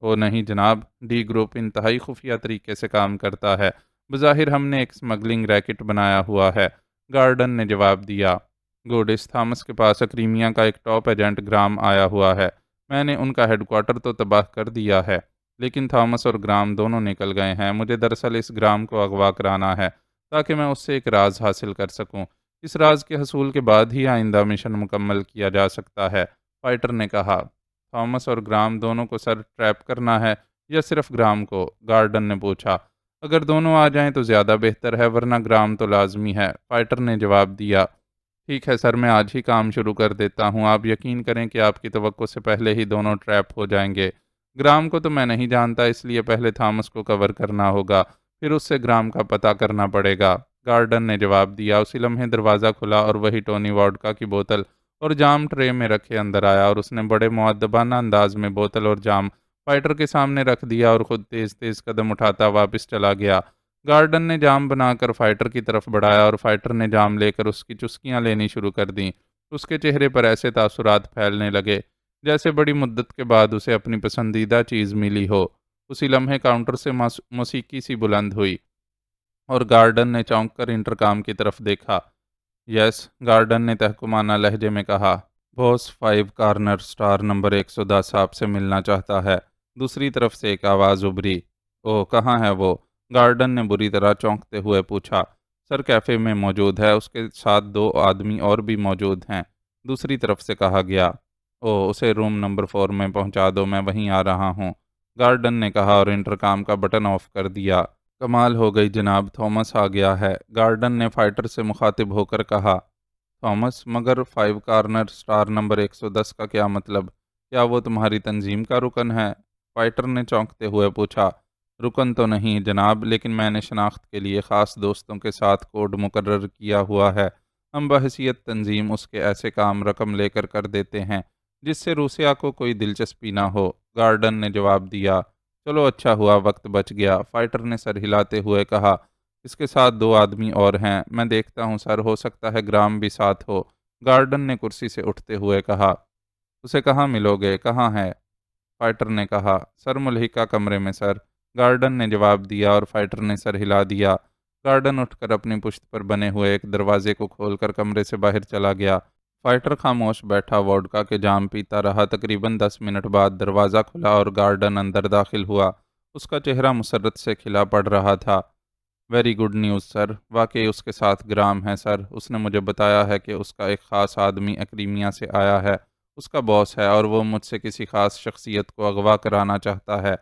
وہ نہیں جناب، ڈی گروپ انتہائی خفیہ طریقے سے کام کرتا ہے، بظاہر ہم نے ایک سمگلنگ ریکٹ بنایا ہوا ہے، گارڈن نے جواب دیا۔ گوڈ، اس تھامس کے پاس اکریمیا کا ایک ٹاپ ایجنٹ گرام آیا ہوا ہے، میں نے ان کا ہیڈ کوارٹر تو تباہ کر دیا ہے، لیکن تھامس اور گرام دونوں نکل گئے ہیں۔ مجھے دراصل اس گرام کو اغوا کرانا ہے تاکہ میں اس سے ایک راز حاصل کر سکوں۔ اس راز کے حصول کے بعد ہی آئندہ مشن مکمل کیا جا سکتا ہے، فائٹر نے کہا۔ تھامس اور گرام دونوں کو سر ٹریپ کرنا ہے یا صرف گرام کو؟ گارڈن نے پوچھا۔ اگر دونوں آ جائیں تو زیادہ بہتر ہے، ورنہ گرام تو لازمی ہے، فائٹر نے جواب دیا۔ ٹھیک ہے سر، میں آج ہی کام شروع کر دیتا ہوں، آپ یقین کریں کہ آپ کی توقع سے پہلے ہی دونوں ٹریپ ہو جائیں گے۔ گرام کو تو میں نہیں جانتا، اس لیے پہلے تھامس کو کور کرنا ہوگا، پھر اس سے گرام کا پتہ کرنا پڑے گا، گارڈن نے جواب دیا۔ اسی لمحے دروازہ کھلا اور وہی ٹونی وارڈکا کی بوتل اور جام ٹرے میں رکھے اندر آیا، اور اس نے بڑے مؤدبانہ انداز میں بوتل اور جام فائٹر کے سامنے رکھ دیا اور خود تیز تیز قدم اٹھاتا واپس چلا گیا۔ گارڈن نے جام بنا کر فائٹر کی طرف بڑھایا اور فائٹر نے جام لے کر اس کی چسکیاں لینی شروع کر دیں۔ اس کے چہرے پر ایسے تاثرات پھیلنے لگے جیسے بڑی مدت کے بعد اسے اپنی پسندیدہ چیز ملی ہو۔ اسی لمحے کاؤنٹر سے موسیقی سی بلند ہوئی اور گارڈن نے چونک کر انٹرکام کی طرف دیکھا۔ یس، گارڈن نے تحکمانہ لہجے میں کہا، باس 5 کارنر سٹار نمبر 110 آپ سے ملنا چاہتا ہے۔ دوسری طرف سے ایک آواز ابھری۔ اوہ، کہاں ہے وہ؟ گارڈن نے بری طرح چونکتے ہوئے پوچھا۔ سر کیفے میں موجود ہے، اس کے ساتھ 2 آدمی اور بھی موجود ہیں، دوسری طرف سے کہا گیا۔ اوہ، اسے روم نمبر 4 میں پہنچا دو، میں وہیں آ رہا ہوں، گارڈن نے کہا اور انٹرکام کا بٹن آف کر دیا۔ کمال ہو گئی جناب، تھامس آ گیا ہے، گارڈن نے فائٹر سے مخاطب ہو کر کہا۔ تھامس؟ مگر 5 کارنر سٹار نمبر 110 کا کیا مطلب؟ کیا وہ تمہاری تنظیم کا رکن ہے؟ فائٹر نے چونکتے ہوئے پوچھا۔ رکن تو نہیں جناب، لیکن میں نے شناخت کے لیے خاص دوستوں کے ساتھ کوڈ مقرر کیا ہوا ہے، ہم بحیثیت تنظیم اس کے ایسے کام رقم لے کر دیتے ہیں جس سے روسیا کو کوئی دلچسپی نہ ہو، گارڈن نے جواب دیا۔ چلو اچھا ہوا وقت بچ گیا، فائٹر نے سر ہلاتے ہوئے کہا۔ اس کے ساتھ 2 آدمی اور ہیں، میں دیکھتا ہوں سر، ہو سکتا ہے گرام بھی ساتھ ہو، گارڈن نے کرسی سے اٹھتے ہوئے کہا۔ اسے کہاں ملو گے؟ کہاں ہے؟ فائٹر نے کہا۔ سر ملحقہ کمرے میں سر، گارڈن نے جواب دیا اور فائٹر نے سر ہلا دیا۔ گارڈن اٹھ کر اپنی پشت پر بنے ہوئے ایک دروازے کو کھول کر کمرے سے باہر چلا گیا۔ فائٹر خاموش بیٹھا ووڈکا کے جام پیتا رہا۔ تقریباً 10 منٹ بعد دروازہ کھلا اور گارڈن اندر داخل ہوا۔ اس کا چہرہ مسرت سے کھلا پڑ رہا تھا۔ ویری گڈ نیوز سر، واقعی اس کے ساتھ گرام ہے سر، اس نے مجھے بتایا ہے کہ اس کا ایک خاص آدمی اکریمیا سے آیا ہے، اس کا باس ہے، اور وہ مجھ سے کسی خاص شخصیت کو اغوا کرانا چاہتا ہے،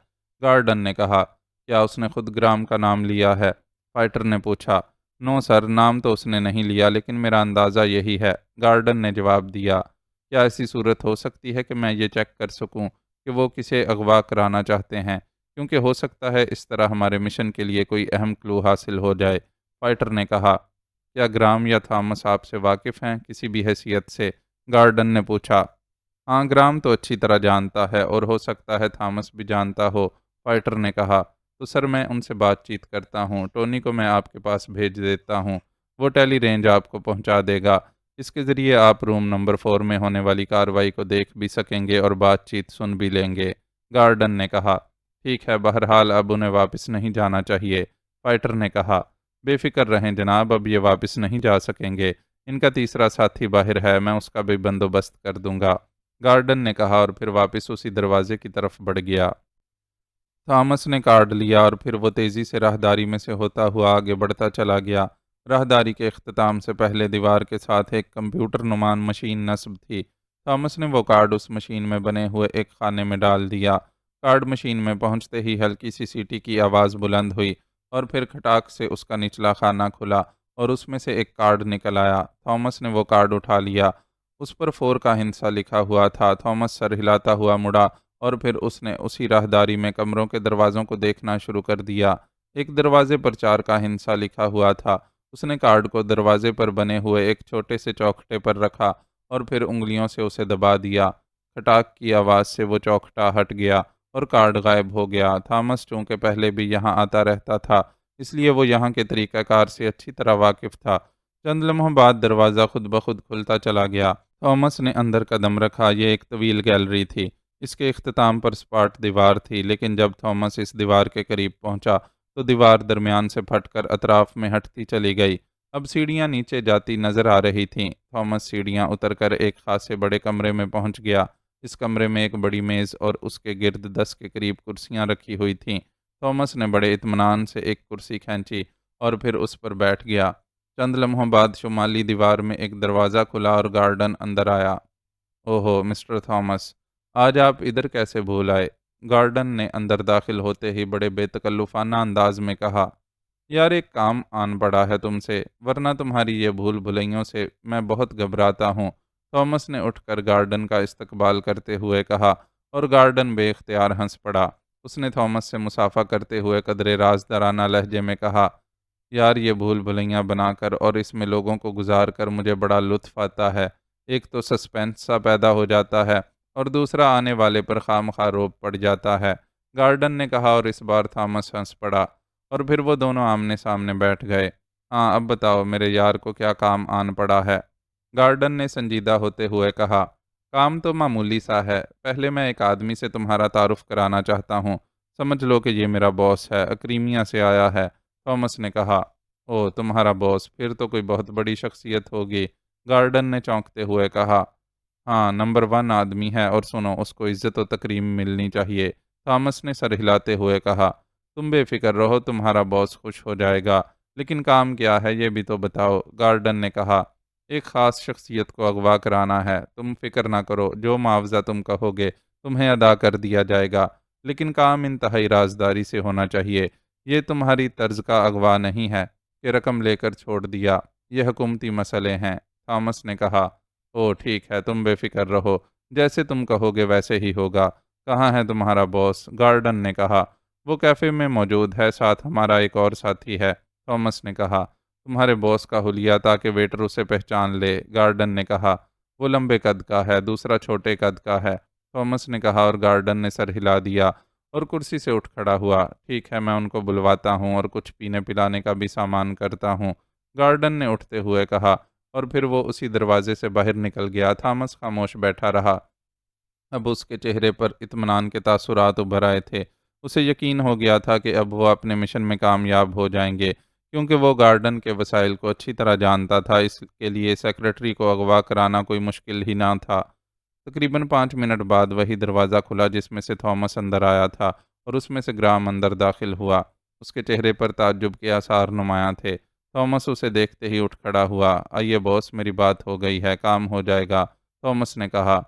گارڈن نے کہا۔ کیا اس نے خود گرام کا نام لیا ہے؟ فائٹر نے پوچھا۔ نو سر، نام تو اس نے نہیں لیا، لیکن میرا اندازہ یہی ہے، گارڈن نے جواب دیا۔ کیا ایسی صورت ہو سکتی ہے کہ میں یہ چیک کر سکوں کہ وہ کسے اغوا کرانا چاہتے ہیں؟ کیونکہ ہو سکتا ہے اس طرح ہمارے مشن کے لیے کوئی اہم کلو حاصل ہو جائے، فائٹر نے کہا۔ کیا گرام یا تھامس آپ سے واقف ہیں کسی بھی حیثیت سے؟ گارڈن نے پوچھا۔ ہاں، گرام تو اچھی طرح جانتا ہے اور ہو سکتا ہے تھامس بھی جانتا ہو، فائٹر نے کہا۔ تو سر میں ان سے بات چیت کرتا ہوں، ٹونی کو میں آپ کے پاس بھیج دیتا ہوں، وہ ٹیلی رینج آپ کو پہنچا دے گا، اس کے ذریعے آپ روم نمبر 4 میں ہونے والی کارروائی کو دیکھ بھی سکیں گے اور بات چیت سن بھی لیں گے، گارڈن نے کہا۔ ٹھیک ہے، بہرحال اب انہیں واپس نہیں جانا چاہیے، فائٹر نے کہا۔ بے فکر رہیں جناب، اب یہ واپس نہیں جا سکیں گے، ان کا تیسرا ساتھی باہر ہے، میں اس کا بھی بندوبست کر دوں گا، گارڈن نے کہا اور پھر واپس اسی دروازے کی طرف بڑھ گیا۔ تھامس نے کارڈ لیا اور پھر وہ تیزی سے راہداری میں سے ہوتا ہوا آگے بڑھتا چلا گیا۔ راہداری کے اختتام سے پہلے دیوار کے ساتھ ایک کمپیوٹر نمائن مشین نصب تھی۔ تھامس نے وہ کارڈ اس مشین میں بنے ہوئے ایک خانے میں ڈال دیا۔ کارڈ مشین میں پہنچتے ہی ہلکی سی سیٹی کی آواز بلند ہوئی اور پھر کھٹاک سے اس کا نچلا خانہ کھلا اور اس میں سے ایک کارڈ نکل آیا۔ تھامس نے وہ کارڈ اٹھا لیا، اس پر 4 کا ہندسہ لکھا ہوا تھا۔ تھامس سر ہلاتا ہوا مڑا اور پھر اس نے اسی راہداری میں کمروں کے دروازوں کو دیکھنا شروع کر دیا۔ ایک دروازے پر 4 کا ہندسہ لکھا ہوا تھا۔ اس نے کارڈ کو دروازے پر بنے ہوئے ایک چھوٹے سے چوکھٹے پر رکھا اور پھر انگلیوں سے اسے دبا دیا۔ کھٹاک کی آواز سے وہ چوکھٹا ہٹ گیا اور کارڈ غائب ہو گیا۔ تھامس چونکہ پہلے بھی یہاں آتا رہتا تھا، اس لیے وہ یہاں کے طریقہ کار سے اچھی طرح واقف تھا۔ چند لمحوں بعد دروازہ خود بخود کھلتا چلا گیا۔ تھامس نے اندر قدم رکھا۔ یہ ایک طویل گیلری تھی اس کے اختتام پر سپاٹ دیوار تھی، لیکن جب تھامس اس دیوار کے قریب پہنچا تو دیوار درمیان سے پھٹ کر اطراف میں ہٹتی چلی گئی۔ اب سیڑھیاں نیچے جاتی نظر آ رہی تھیں۔ تھامس سیڑھیاں اتر کر ایک خاصے بڑے کمرے میں پہنچ گیا۔ اس کمرے میں ایک بڑی میز اور اس کے گرد 10 کے قریب کرسیاں رکھی ہوئی تھیں۔ تھامس نے بڑے اطمینان سے ایک کرسی کھینچی اور پھر اس پر بیٹھ گیا۔ چند لمحوں بعد شمالی دیوار میں ایک دروازہ کھلا اور گارڈن اندر آیا۔ اوہو مسٹر تھامس، آج آپ ادھر کیسے بھول آئے؟ گارڈن نے اندر داخل ہوتے ہی بڑے بے تکلفانہ انداز میں کہا۔ یار ایک کام آن پڑا ہے تم سے، ورنہ تمہاری یہ بھول بھلیوں سے میں بہت گھبراتا ہوں۔ تھامس نے اٹھ کر گارڈن کا استقبال کرتے ہوئے کہا اور گارڈن بے اختیار ہنس پڑا۔ اس نے تھامس سے مصافحہ کرتے ہوئے قدرے رازدارانہ لہجے میں کہا، یار یہ بھول بھلیاں بنا کر اور اس میں لوگوں کو گزار کر مجھے بڑا لطف آتا ہے۔ ایک تو سسپینس سا پیدا ہو جاتا ہے اور دوسرا آنے والے پر خواہ روب پڑ جاتا ہے، گارڈن نے کہا، اور اس بار تھامس ہنس پڑا اور پھر وہ دونوں آمنے سامنے بیٹھ گئے۔ ہاں اب بتاؤ میرے یار کو کیا کام آن پڑا ہے؟ گارڈن نے سنجیدہ ہوتے ہوئے کہا۔ کام تو معمولی سا ہے، پہلے میں ایک آدمی سے تمہارا تعارف کرانا چاہتا ہوں، سمجھ لو کہ یہ میرا باس ہے، اکریمیا سے آیا ہے۔ تھامس نے کہا۔ او تمہارا باس، پھر تو کوئی بہت بڑی شخصیت ہوگی، گارڈن نے چونکتے ہوئے کہا۔ ہاں نمبر 1 آدمی ہے، اور سنو اس کو عزت و تکریم ملنی چاہیے، تھامس نے سر ہلاتے ہوئے کہا۔ تم بے فکر رہو، تمہارا باس خوش ہو جائے گا، لیکن کام کیا ہے یہ بھی تو بتاؤ، گارڈن نے کہا۔ ایک خاص شخصیت کو اغوا کرانا ہے، تم فکر نہ کرو، جو معاوضہ تم کہو گے تمہیں ادا کر دیا جائے گا، لیکن کام انتہائی رازداری سے ہونا چاہیے۔ یہ تمہاری طرز کا اغوا نہیں ہے کہ رقم لے کر چھوڑ دیا، یہ حکومتی مسئلے ہیں، تھامس نے کہا۔ او ٹھیک ہے، تم بے فکر رہو، جیسے تم کہو گے ویسے ہی ہوگا۔ کہاں ہے تمہارا باس؟ گارڈن نے کہا۔ وہ کیفے میں موجود ہے، ساتھ ہمارا ایک اور ساتھی ہے، تھامس نے کہا۔ تمہارے باس کا حلیہ تاکہ ویٹر اسے پہچان لے، گارڈن نے کہا۔ وہ لمبے قد کا ہے، دوسرا چھوٹے قد کا ہے، تھامس نے کہا، اور گارڈن نے سر ہلا دیا اور کرسی سے اٹھ کھڑا ہوا۔ ٹھیک ہے میں ان کو بلواتا ہوں اور کچھ پینے پلانے کا بھی سامان کرتا ہوں، گارڈن نے اٹھتے ہوئے کہا، اور پھر وہ اسی دروازے سے باہر نکل گیا۔ تھامس خاموش بیٹھا رہا۔ اب اس کے چہرے پر اطمینان کے تاثرات ابھر آئے تھے۔ اسے یقین ہو گیا تھا کہ اب وہ اپنے مشن میں کامیاب ہو جائیں گے، کیونکہ وہ گارڈن کے وسائل کو اچھی طرح جانتا تھا۔ اس کے لیے سیکرٹری کو اغوا کرانا کوئی مشکل ہی نہ تھا۔ تقریباً 5 منٹ بعد وہی دروازہ کھلا جس میں سے تھامس اندر آیا تھا، اور اس میں سے گرام اندر داخل ہوا۔ اس کے چہرے پر تعجب کے آثار نمایاں تھے۔ تھامس اسے دیکھتے ہی اٹھ کھڑا ہوا۔ آئیے باس، میری بات ہو گئی ہے، کام ہو جائے گا، تھامس نے کہا۔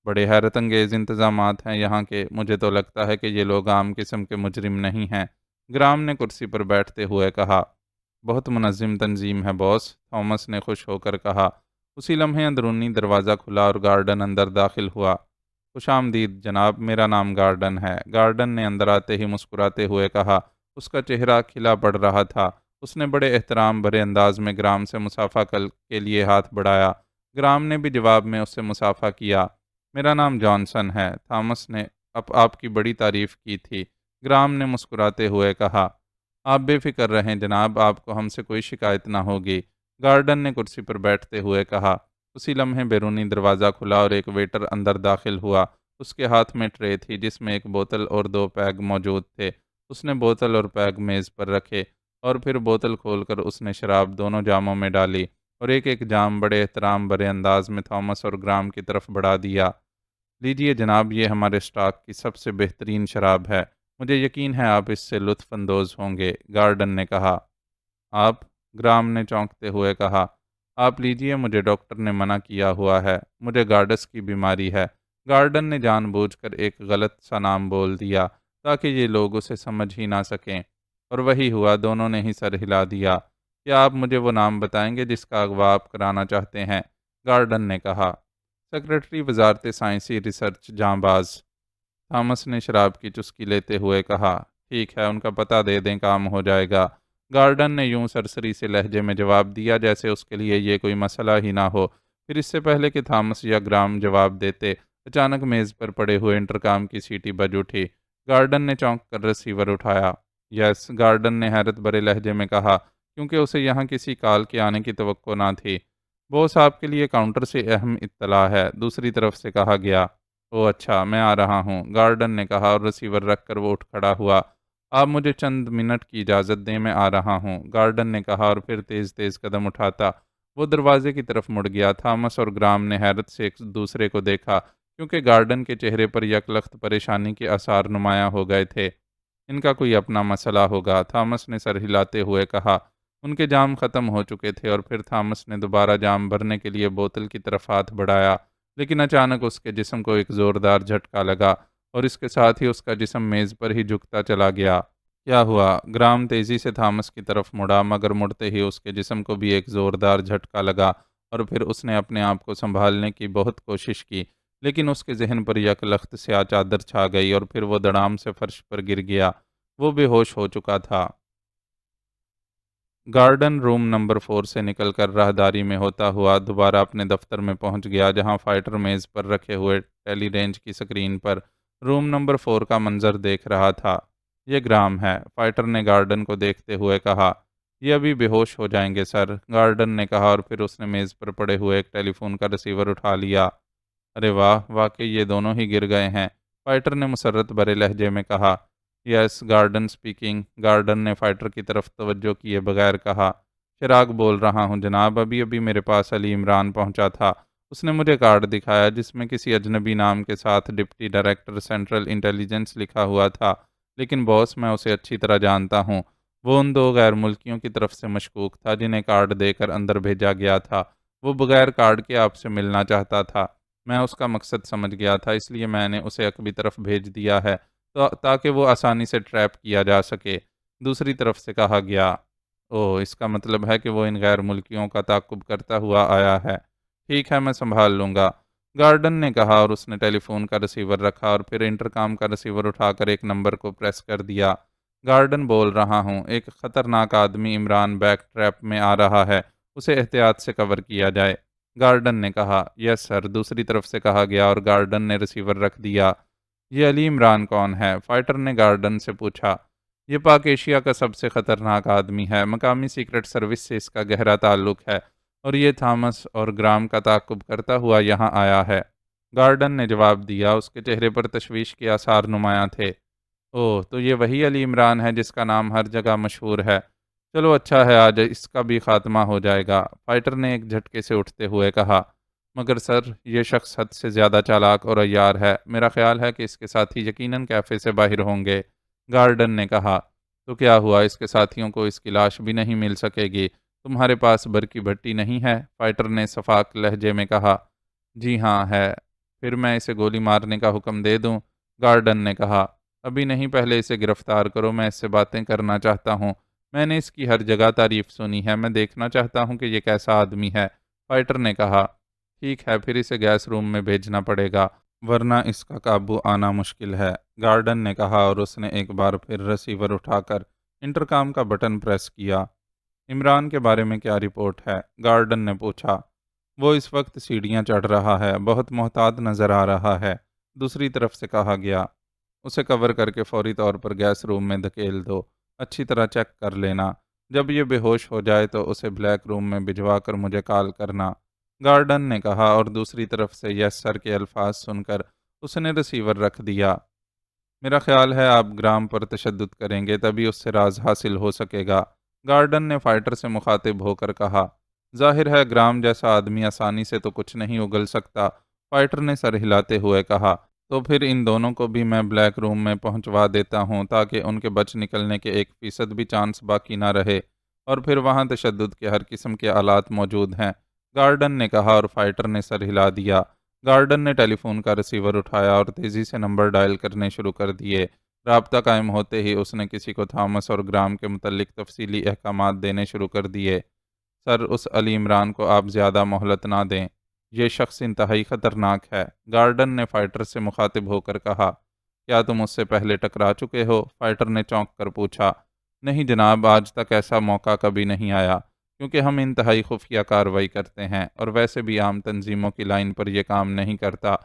بڑے حیرت انگیز انتظامات ہیں یہاں کے، مجھے تو لگتا ہے کہ یہ لوگ عام قسم کے مجرم نہیں ہیں، گرام نے کرسی پر بیٹھتے ہوئے کہا۔ بہت منظم تنظیم ہے باس، تھامس نے خوش ہو کر کہا۔ اسی لمحے اندرونی دروازہ کھلا اور گارڈن اندر داخل ہوا۔ خوش آمدید جناب، میرا نام گارڈن ہے، گارڈن نے اندر آتے ہی مسکراتے ہوئے کہا۔ اس کا چہرہ کھلا پڑ رہا تھا۔ اس نے بڑے احترام بھرے انداز میں گرام سے مصافحہ کے لیے ہاتھ بڑھایا۔ گرام نے بھی جواب میں اس سے مصافحہ کیا۔ میرا نام جانسن ہے، تھامس نے آپ کی بڑی تعریف کی تھی، گرام نے مسکراتے ہوئے کہا۔ آپ بے فکر رہیں جناب، آپ کو ہم سے کوئی شکایت نہ ہوگی، گارڈن نے کرسی پر بیٹھتے ہوئے کہا۔ اسی لمحے بیرونی دروازہ کھلا اور ایک ویٹر اندر داخل ہوا۔ اس کے ہاتھ میں ٹرے تھی جس میں ایک بوتل اور 2 پیگ موجود تھے۔ اس نے بوتل اور پیگ میز پر رکھے اور پھر بوتل کھول کر اس نے شراب دونوں جاموں میں ڈالی اور ایک ایک جام بڑے احترام بھرے انداز میں تھامس اور گرام کی طرف بڑھا دیا۔ لیجیے جناب، یہ ہمارے اسٹاک کی سب سے بہترین شراب ہے، مجھے یقین ہے آپ اس سے لطف اندوز ہوں گے، گارڈن نے کہا۔ آپ؟ گرام نے چونکتے ہوئے کہا۔ آپ لیجیے، مجھے ڈاکٹر نے منع کیا ہوا ہے، مجھے گارڈس کی بیماری ہے، گارڈن نے جان بوجھ کر ایک غلط سا نام بول دیا تاکہ یہ لوگ اسے سمجھ ہی نہ سکیں، اور وہی ہوا، دونوں نے ہی سر ہلا دیا۔ کیا آپ مجھے وہ نام بتائیں گے جس کا اغوا آپ کرانا چاہتے ہیں؟ گارڈن نے کہا۔ سیکرٹری وزارت سائنسی ریسرچ جاں باز، تھامس نے شراب کی چسکی لیتے ہوئے کہا۔ ٹھیک ہے، ان کا پتہ دے دیں، کام ہو جائے گا، گارڈن نے یوں سرسری سے لہجے میں جواب دیا جیسے اس کے لیے یہ کوئی مسئلہ ہی نہ ہو۔ پھر اس سے پہلے کہ تھامس یا گرام جواب دیتے، اچانک میز پر پڑے ہوئے انٹرکام کی سیٹی بج اٹھی۔ گارڈن نے چونک کر ریسیور اٹھایا۔ یس، گارڈن نے حیرت بھرے لہجے میں کہا، کیونکہ اسے یہاں کسی کال کے آنے کی توقع نہ تھی۔ باس، آپ کے لیے کاؤنٹر سے اہم اطلاع ہے، دوسری طرف سے کہا گیا۔ اوہ اچھا، میں آ رہا ہوں، گارڈن نے کہا اور ریسیور رکھ کر وہ اٹھ کھڑا ہوا۔ آپ مجھے چند منٹ کی اجازت دیں، میں آ رہا ہوں، گارڈن نے کہا اور پھر تیز تیز قدم اٹھاتا وہ دروازے کی طرف مڑ گیا۔ تھامس اور گرام نے حیرت سے ایک دوسرے کو دیکھا، کیونکہ گارڈن کے چہرے پر یکلخت پریشانی کے آثار نمایاں ہو گئے تھے۔ ان کا کوئی اپنا مسئلہ ہوگا، تھامس نے سر ہلاتے ہوئے کہا۔ ان کے جام ختم ہو چکے تھے اور پھر تھامس نے دوبارہ جام بھرنے کے لیے بوتل کی طرف ہاتھ بڑھایا، لیکن اچانک اس کے جسم کو ایک زوردار جھٹکا لگا اور اس کے ساتھ ہی اس کا جسم میز پر ہی جھکتا چلا گیا۔ کیا ہوا؟ گرام تیزی سے تھامس کی طرف مڑا، مگر مڑتے ہی اس کے جسم کو بھی ایک زوردار جھٹکا لگا اور پھر اس نے اپنے آپ کو سنبھالنے کی بہت کوشش کی، لیکن اس کے ذہن پر یک لخت سیاہ چادر چھا گئی اور پھر وہ دڑام سے فرش پر گر گیا۔ وہ بے ہوش ہو چکا تھا۔ گارڈن روم نمبر 4 سے نکل کر راہداری میں ہوتا ہوا دوبارہ اپنے دفتر میں پہنچ گیا، جہاں فائٹر میز پر رکھے ہوئے ٹیلی رینج کی سکرین پر روم نمبر 4 کا منظر دیکھ رہا تھا۔ یہ گرام ہے، فائٹر نے گارڈن کو دیکھتے ہوئے کہا۔ یہ ابھی بے ہوش ہو جائیں گے سر، گارڈن نے کہا اور پھر اس نے میز پر پڑے ہوئے ایک ٹیلی فون کا ریسیور اٹھا لیا۔ ارے واہ، واقعی یہ دونوں ہی گر گئے ہیں، فائٹر نے مسرت بھرے لہجے میں کہا۔ یس، گارڈن سپیکنگ، گارڈن نے فائٹر کی طرف توجہ کیے بغیر کہا۔ چراغ بول رہا ہوں جناب، ابھی ابھی میرے پاس علی عمران پہنچا تھا۔ اس نے مجھے کارڈ دکھایا جس میں کسی اجنبی نام کے ساتھ ڈپٹی ڈائریکٹر سینٹرل انٹیلیجنس لکھا ہوا تھا، لیکن باس میں اسے اچھی طرح جانتا ہوں۔ وہ ان دو غیر ملکیوں کی طرف سے مشکوک تھا جنہیں کارڈ دے کر اندر بھیجا گیا تھا۔ وہ بغیر کارڈ کے آپ سے ملنا چاہتا تھا۔ میں اس کا مقصد سمجھ گیا تھا، اس لیے میں نے اسے عقبی طرف بھیج دیا ہے تاکہ وہ آسانی سے ٹریپ کیا جا سکے، دوسری طرف سے کہا گیا۔ اوہ، اس کا مطلب ہے کہ وہ ان غیر ملکیوں کا تعاقب کرتا ہوا آیا ہے۔ ٹھیک ہے، میں سنبھال لوں گا، گارڈن نے کہا اور اس نے ٹیلی فون کا ریسیور رکھا اور پھر انٹرکام کا ریسیور اٹھا کر ایک نمبر کو پریس کر دیا۔ گارڈن بول رہا ہوں، ایک خطرناک آدمی عمران بیک ٹریپ میں آ رہا ہے، اسے احتیاط سے کور کیا جائے، گارڈن نے کہا۔ یس سر، دوسری طرف سے کہا گیا اور گارڈن نے ریسیور رکھ دیا۔ یہ علی عمران کون ہے؟ فائٹر نے گارڈن سے پوچھا۔ یہ پاک ایشیا کا سب سے خطرناک آدمی ہے، مقامی سیکرٹ سروس سے اس کا گہرا تعلق ہے اور یہ تھامس اور گرام کا تعاقب کرتا ہوا یہاں آیا ہے، گارڈن نے جواب دیا۔ اس کے چہرے پر تشویش کے آثار نمایاں تھے۔ اوہ، تو یہ وہی علی عمران ہے جس کا نام ہر جگہ مشہور ہے۔ چلو اچھا ہے، آج اس کا بھی خاتمہ ہو جائے گا، فائٹر نے ایک جھٹکے سے اٹھتے ہوئے کہا۔ مگر سر، یہ شخص حد سے زیادہ چالاک اور عیار ہے، میرا خیال ہے کہ اس کے ساتھی یقیناً کیفے سے باہر ہوں گے، گارڈن نے کہا۔ تو کیا ہوا، اس کے ساتھیوں کو اس کی لاش بھی نہیں مل سکے گی؟ تمہارے پاس برقی بھٹی نہیں ہے؟ فائٹر نے شفاق لہجے میں کہا۔ جی ہاں ہے، پھر میں اسے گولی مارنے کا حکم دے دوں، گارڈن نے کہا۔ ابھی نہیں، پہلے اسے گرفتار کرو، میں اس سے باتیں کرنا چاہتا ہوں، میں نے اس کی ہر جگہ تعریف سنی ہے، میں دیکھنا چاہتا ہوں کہ یہ کیسا آدمی ہے، فائٹر نے کہا۔ ٹھیک ہے، پھر اسے گیس روم میں بھیجنا پڑے گا، ورنہ اس کا قابو آنا مشکل ہے، گارڈن نے کہا اور اس نے ایک بار پھر ریسیور اٹھا کر انٹرکام کا بٹن پریس کیا۔ عمران کے بارے میں کیا رپورٹ ہے؟ گارڈن نے پوچھا۔ وہ اس وقت سیڑھیاں چڑھ رہا ہے، بہت محتاط نظر آ رہا ہے، دوسری طرف سے کہا گیا۔ اسے کور کر کے فوری طور پر گیس روم میں دھکیل دو، اچھی طرح چیک کر لینا، جب یہ بے ہوش ہو جائے تو اسے بلیک روم میں بھجوا کر مجھے کال کرنا، گارڈن نے کہا اور دوسری طرف سے یس سر کے الفاظ سن کر اس نے ریسیور رکھ دیا۔ میرا خیال ہے آپ گرام پر تشدد کریں گے تبھی اس سے راز حاصل ہو سکے گا، گارڈن نے فائٹر سے مخاطب ہو کر کہا۔ ظاہر ہے گرام جیسا آدمی آسانی سے تو کچھ نہیں اگل سکتا، فائٹر نے سر ہلاتے ہوئے کہا۔ تو پھر ان دونوں کو بھی میں بلیک روم میں پہنچوا دیتا ہوں تاکہ ان کے بچ نکلنے کے 1% بھی چانس باقی نہ رہے، اور پھر وہاں تشدد کے ہر قسم کے آلات موجود ہیں، گارڈن نے کہا اور فائٹر نے سر ہلا دیا۔ گارڈن نے ٹیلی فون کا ریسیور اٹھایا اور تیزی سے نمبر ڈائل کرنے شروع کر دیے۔ رابطہ قائم ہوتے ہی اس نے کسی کو تھامس اور گرام کے متعلق تفصیلی احکامات دینے شروع کر دیے۔ سر، اس علی عمران کو آپ زیادہ مہلت نہ دیں، یہ شخص انتہائی خطرناک ہے، گارڈن نے فائٹر سے مخاطب ہو کر کہا۔ کیا تم اس سے پہلے ٹکرا چکے ہو؟ فائٹر نے چونک کر پوچھا۔ نہیں جناب، آج تک ایسا موقع کبھی نہیں آیا، کیونکہ ہم انتہائی خفیہ کارروائی کرتے ہیں اور ویسے بھی عام تنظیموں کی لائن پر یہ کام نہیں کرتا،